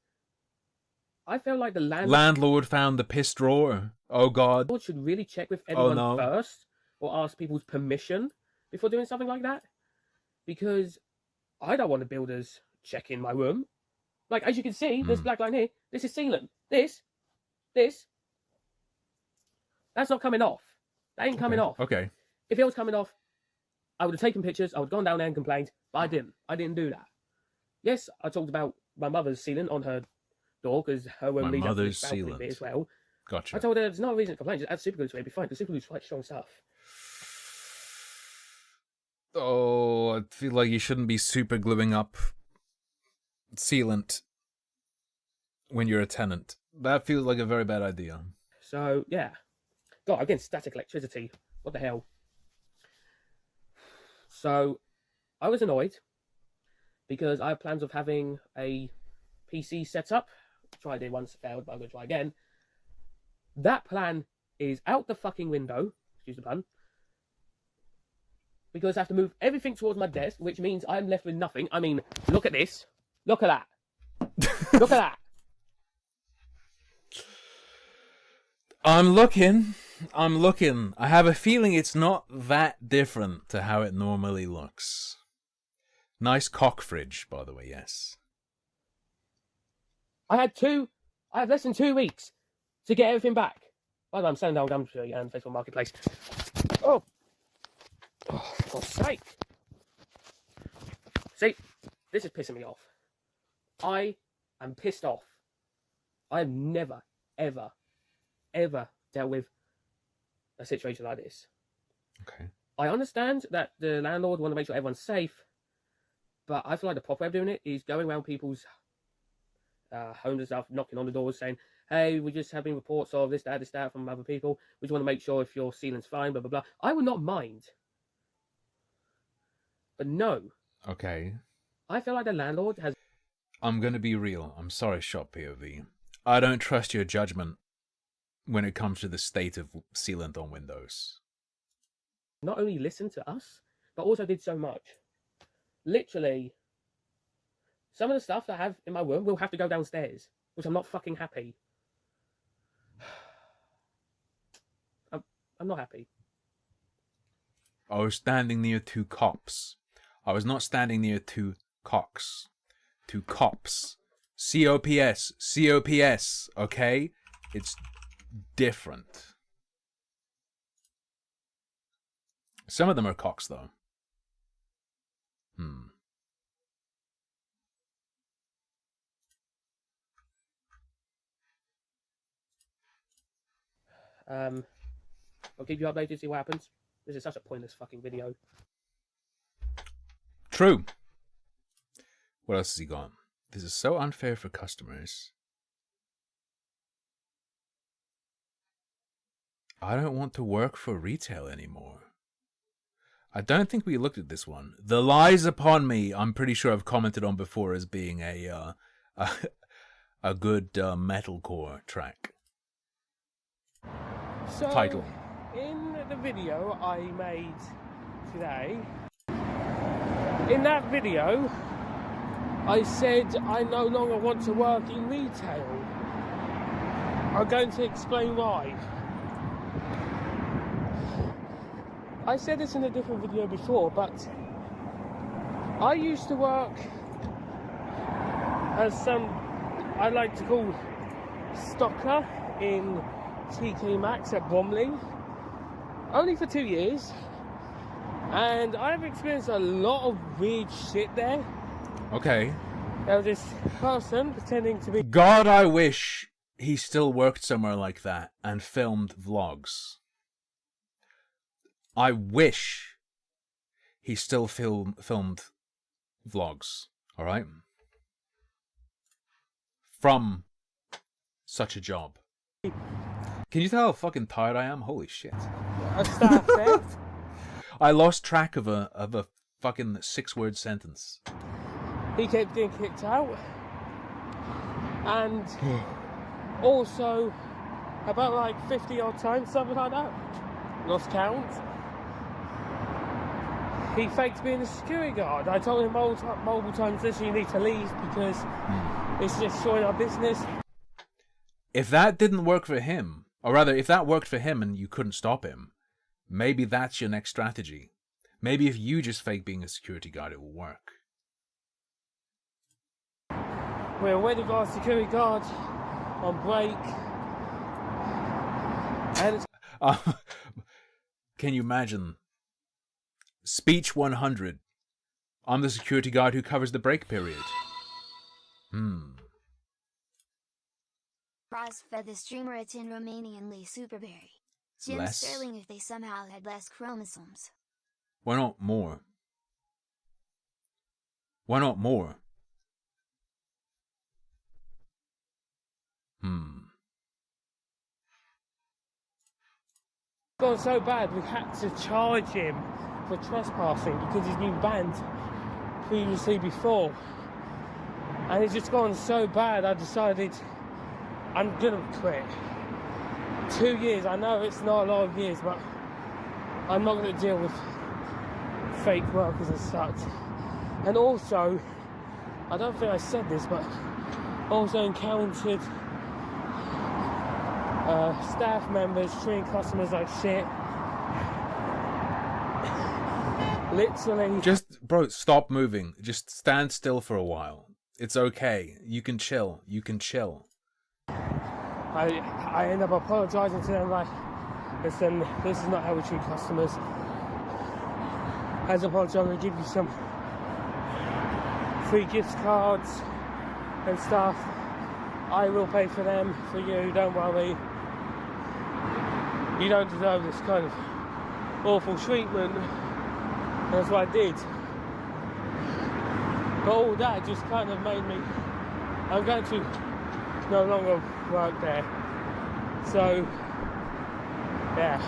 I felt like the landlord found the piss drawer. Oh, God. Landlord should really check with everyone first or ask people's permission before doing something like that. Because I don't want the builders checking my room. Like, as you can see, this black line here, this is sealant. This, that's not coming off. That ain't coming off. Okay. If it was coming off, I would have taken pictures, I would have gone down there and complained, but I didn't. I didn't do that. Yes, I talked about my mother's sealant on her door, because her room leads up to this balcony bit as well. Gotcha. I told her there's no reason to complain, just add super glue to it, it'll be fine, because super glue is quite strong stuff. Oh, I feel like you shouldn't be super gluing up sealant when you're a tenant. That feels like a very bad idea. So, yeah. God, again, static electricity. What the hell? So, I was annoyed because I have plans of having a PC set up. Tried it once, failed, but I'm going to try again. That plan is out the fucking window, excuse the pun, because I have to move everything towards my desk, which means I'm left with nothing. I mean, look at this. Look at that. Look at that. I'm looking. I have a feeling it's not that different to how it normally looks. Nice cock fridge, by the way, yes. I have less than 2 weeks to get everything back. By the way, I'm selling down Gumtree and Facebook Marketplace. Oh, for God's sake. See, this is pissing me off. I am pissed off. I have never, ever dealt with a situation like this. Okay. I understand that the landlord want to make sure everyone's safe, but I feel like the proper way of doing it is going around people's homes and stuff, knocking on the doors saying, hey, we're just having reports of this, that from other people. We just want to make sure if your ceiling's fine, blah, blah, blah. I would not mind. But no. Okay. I feel like the landlord has... I'm going to be real. I'm sorry, Shop POV. I don't trust your judgment when it comes to the state of sealant on windows. Not only listened to us, but also did so much. Literally, some of the stuff that I have in my room will have to go downstairs, which I'm not fucking happy. I'm not happy. I was standing near two cops. I was not standing near two cocks. Two cops. COPS. COPS. Okay? It's different. Some of them are cocks, though. I'll keep you updated, see what happens. This is such a pointless fucking video. True. What else has he got? This is so unfair for customers. I don't want to work for retail anymore. I don't think we looked at this one. The lies upon me, I'm pretty sure I've commented on before as being a a good metalcore track. So, Title. in the video I made today, in that video, I said I no longer want to work in retail. I'm going to explain why. I said this in a different video before, but I used to work as some I like to call stocker in TK Maxx at Bromley, only for 2 years, and I've experienced a lot of weird shit there. Okay. There was this person pretending to be... God, I wish he still worked somewhere like that and filmed vlogs. I wish he still filmed vlogs, alright? From such a job. Can you tell how fucking tired I am? Holy shit. A staff there. I lost track of a fucking 6-word sentence. He kept getting kicked out. And also about like 50 odd times, something like that. Lost count. He faked being a security guard. I told him multiple times, listen, you need to leave because it's destroying our business. If that didn't work for him, or rather, if that worked for him and you couldn't stop him, maybe that's your next strategy. Maybe if you just fake being a security guard, it will work. We're waiting for our security guard on break. And can you imagine? Speech 100. I'm the security guard who covers the break period. Ross fed the streamer a 10 Romanian Lee Superberry. Jim Less? Sterling if they somehow had less chromosomes. Why not more? Why not more? Gone so bad we had to charge him for trespassing because he's been banned previously before. And it's just gone so bad I decided I'm gonna quit. 2 years, I know it's not a lot of years, but I'm not gonna deal with fake workers and such. And also, I don't think I said this, but also encountered staff members treating customers like shit. Literally. Just, bro, stop moving. Just stand still for a while. It's okay. You can chill. You can chill. I end up apologising to them like, listen, this is not how we treat customers. As a apology, I'm going to give you some free gift cards and stuff. I will pay for them for you, don't worry. You don't deserve this kind of awful treatment. And that's what I did. But all that just kind of made me, I'm going to no longer work there. So, yeah.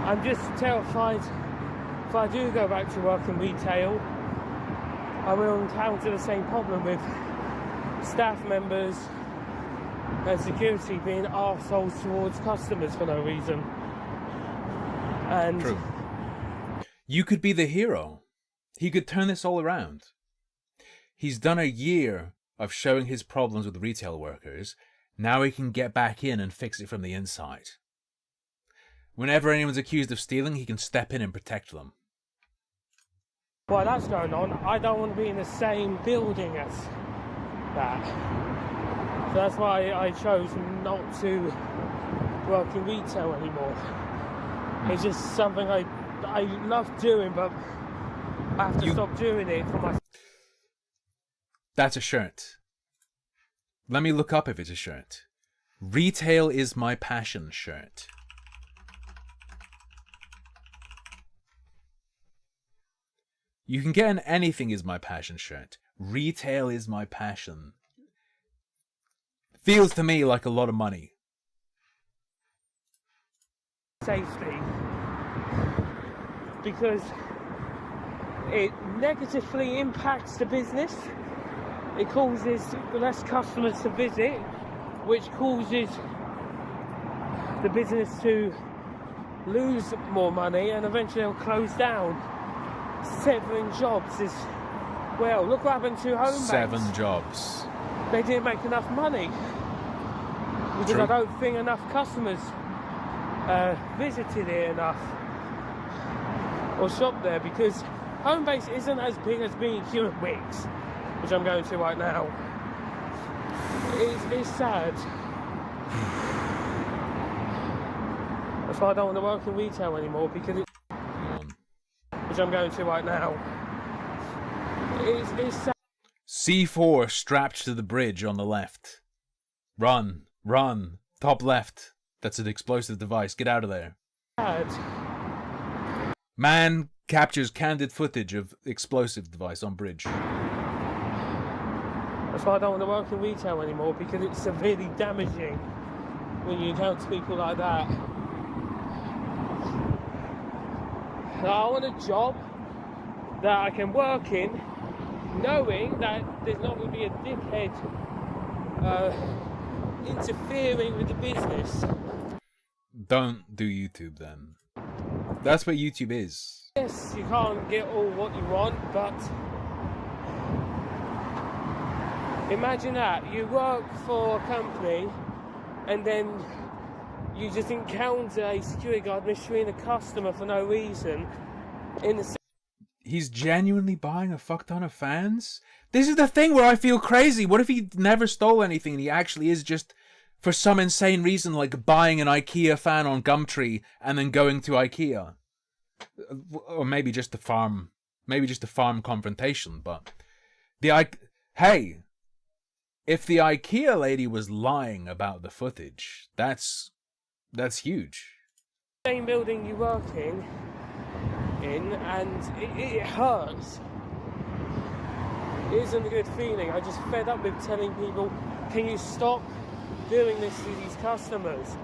I'm just terrified if I do go back to work in retail, I will encounter the same problem with staff members and security being arseholes towards customers for no reason. And true. You could be the hero. He could turn this all around. He's done a year of showing his problems with retail workers. Now he can get back in and fix it from the inside. Whenever anyone's accused of stealing, he can step in and protect them. while that's going on, I don't want to be in the same building as that. So that's why I chose not to work in retail anymore. It's just something I love doing, but I have to stop doing it for my... That's a shirt. Let me look up if it's a shirt. Retail is my passion shirt. You can get an anything is my passion shirt. Retail is my passion. Feels to me like a lot of money. Safety. Because it negatively impacts the business it causes less customers to visit, which causes the business to lose more money, and eventually it'll close down. 7 jobs is, well, look what happened to Homebase. 7 jobs. They didn't make enough money because I don't think enough customers visited it enough or shopped there, because Homebase isn't as big as B&Q and Wickes, which I'm going to right now. It's sad. That's why I don't want to work in retail anymore, because it's, which I'm going to right now. It's sad. C4 strapped to the bridge on the left. Run, run, top left. That's an explosive device. Get out of there. Sad. Man captures candid footage of explosive device on bridge. That's why I don't want to work in retail anymore, because it's severely damaging when you encounter people like that. I want a job that I can work in, knowing that there's not going to be a dickhead interfering with the business. Don't do YouTube then. That's what YouTube is. Yes, you can't get all what you want, but imagine that. You work for a company and then you just encounter a security guard mistreating a customer for no reason. He's genuinely buying a fuck ton of fans? This is the thing where I feel crazy. What if he never stole anything and he actually is just, for some insane reason, like buying an IKEA fan on Gumtree and then going to IKEA? Or maybe just a farm confrontation, but hey, if the IKEA lady was lying about the footage, that's huge. Same building you work in and it hurts. It isn't a good feeling. I just fed up with telling people, can you stop doing this to these customers?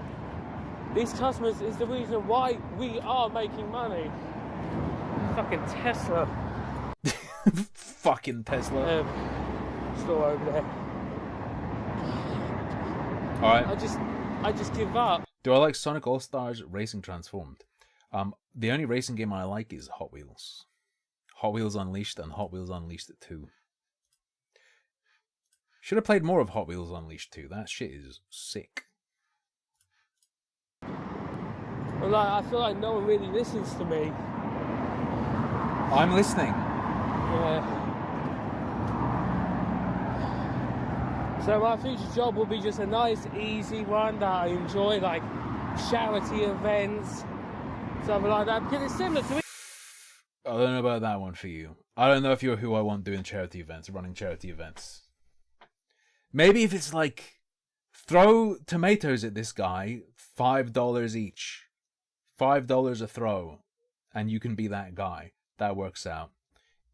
These customers is the reason why we are making money. Fucking Tesla. Fucking Tesla. Store over there. Alright. I just give up. Do I like Sonic All-Stars Racing Transformed? The only racing game I like is Hot Wheels. Hot Wheels Unleashed and Hot Wheels Unleashed 2. Should have played more of Hot Wheels Unleashed 2. That shit is sick. Well, I feel like no one really listens to me. I'm listening. Yeah. So my future job will be just a nice, easy one that I enjoy, like charity events, something like that, because it's similar to it. I don't know about that one for you. I don't know if you're who I want doing charity events, running charity events. Maybe if it's like, throw tomatoes at this guy, $5 each. $5 a throw, and you can be that guy. That works out.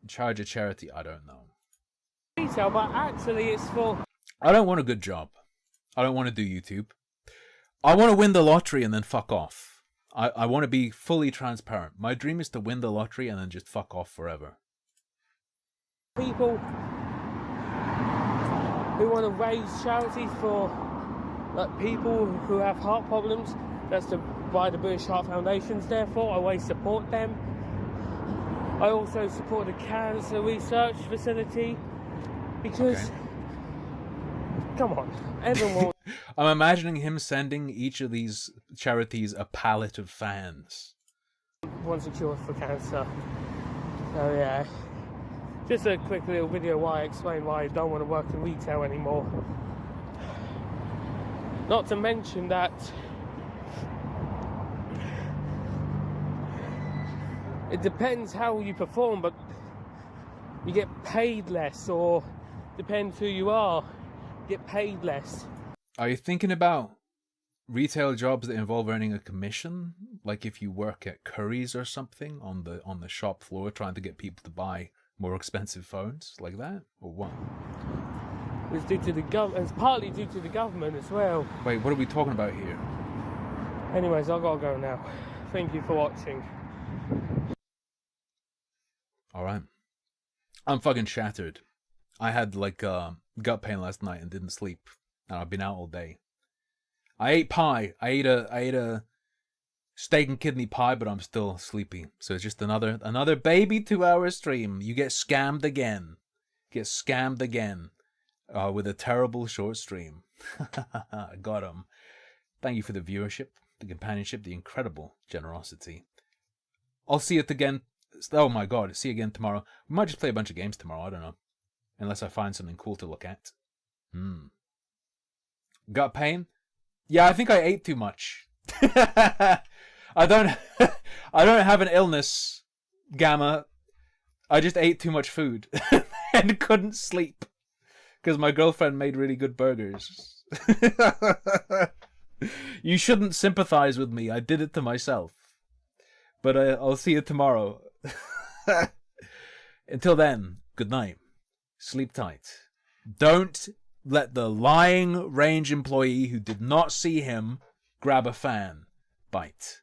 Charge a charity, I don't know. Retail, but actually it's for... I don't want a good job. I don't want to do YouTube. I want to win the lottery and then fuck off. I want to be fully transparent. My dream is to win the lottery and then just fuck off forever. People who want to raise charity for people who have heart problems. That's why the British Heart Foundation's there for. I always support them. I also support the cancer research facility because, come on, everyone. I'm imagining him sending each of these charities a pallet of fans. Wants a cure for cancer. So yeah, just a quick little video why I explain why I don't want to work in retail anymore. Not to mention that it depends how you perform, but you get paid less, or depends who you are, you get paid less. Are you thinking about retail jobs that involve earning a commission? Like if you work at Curry's or something on the shop floor trying to get people to buy more expensive phones, like that? Or what? It's due to the government. It's partly due to the government as well. Wait, what are we talking about here? Anyways, I've got to go now. Thank you for watching. Alright. I'm fucking shattered. I had like gut pain last night and didn't sleep, and I've been out all day. I ate pie. I ate a steak and kidney pie, but I'm still sleepy. So it's just another baby 2-hour stream. You get scammed again. With a terrible short stream. Got 'em. Thank you for the viewership, the companionship, the incredible generosity. I'll see it again. Oh my god, see you again tomorrow. We might just play a bunch of games tomorrow, I don't know. Unless I find something cool to look at. Gut pain? Yeah, I think I ate too much. I don't have an illness, Gamma. I just ate too much food and couldn't sleep because my girlfriend made really good burgers. You shouldn't sympathize with me. I did it to myself. But I'll see you tomorrow. Until then, good night. Sleep tight. Don't let the lying range employee who did not see him grab a fan bite.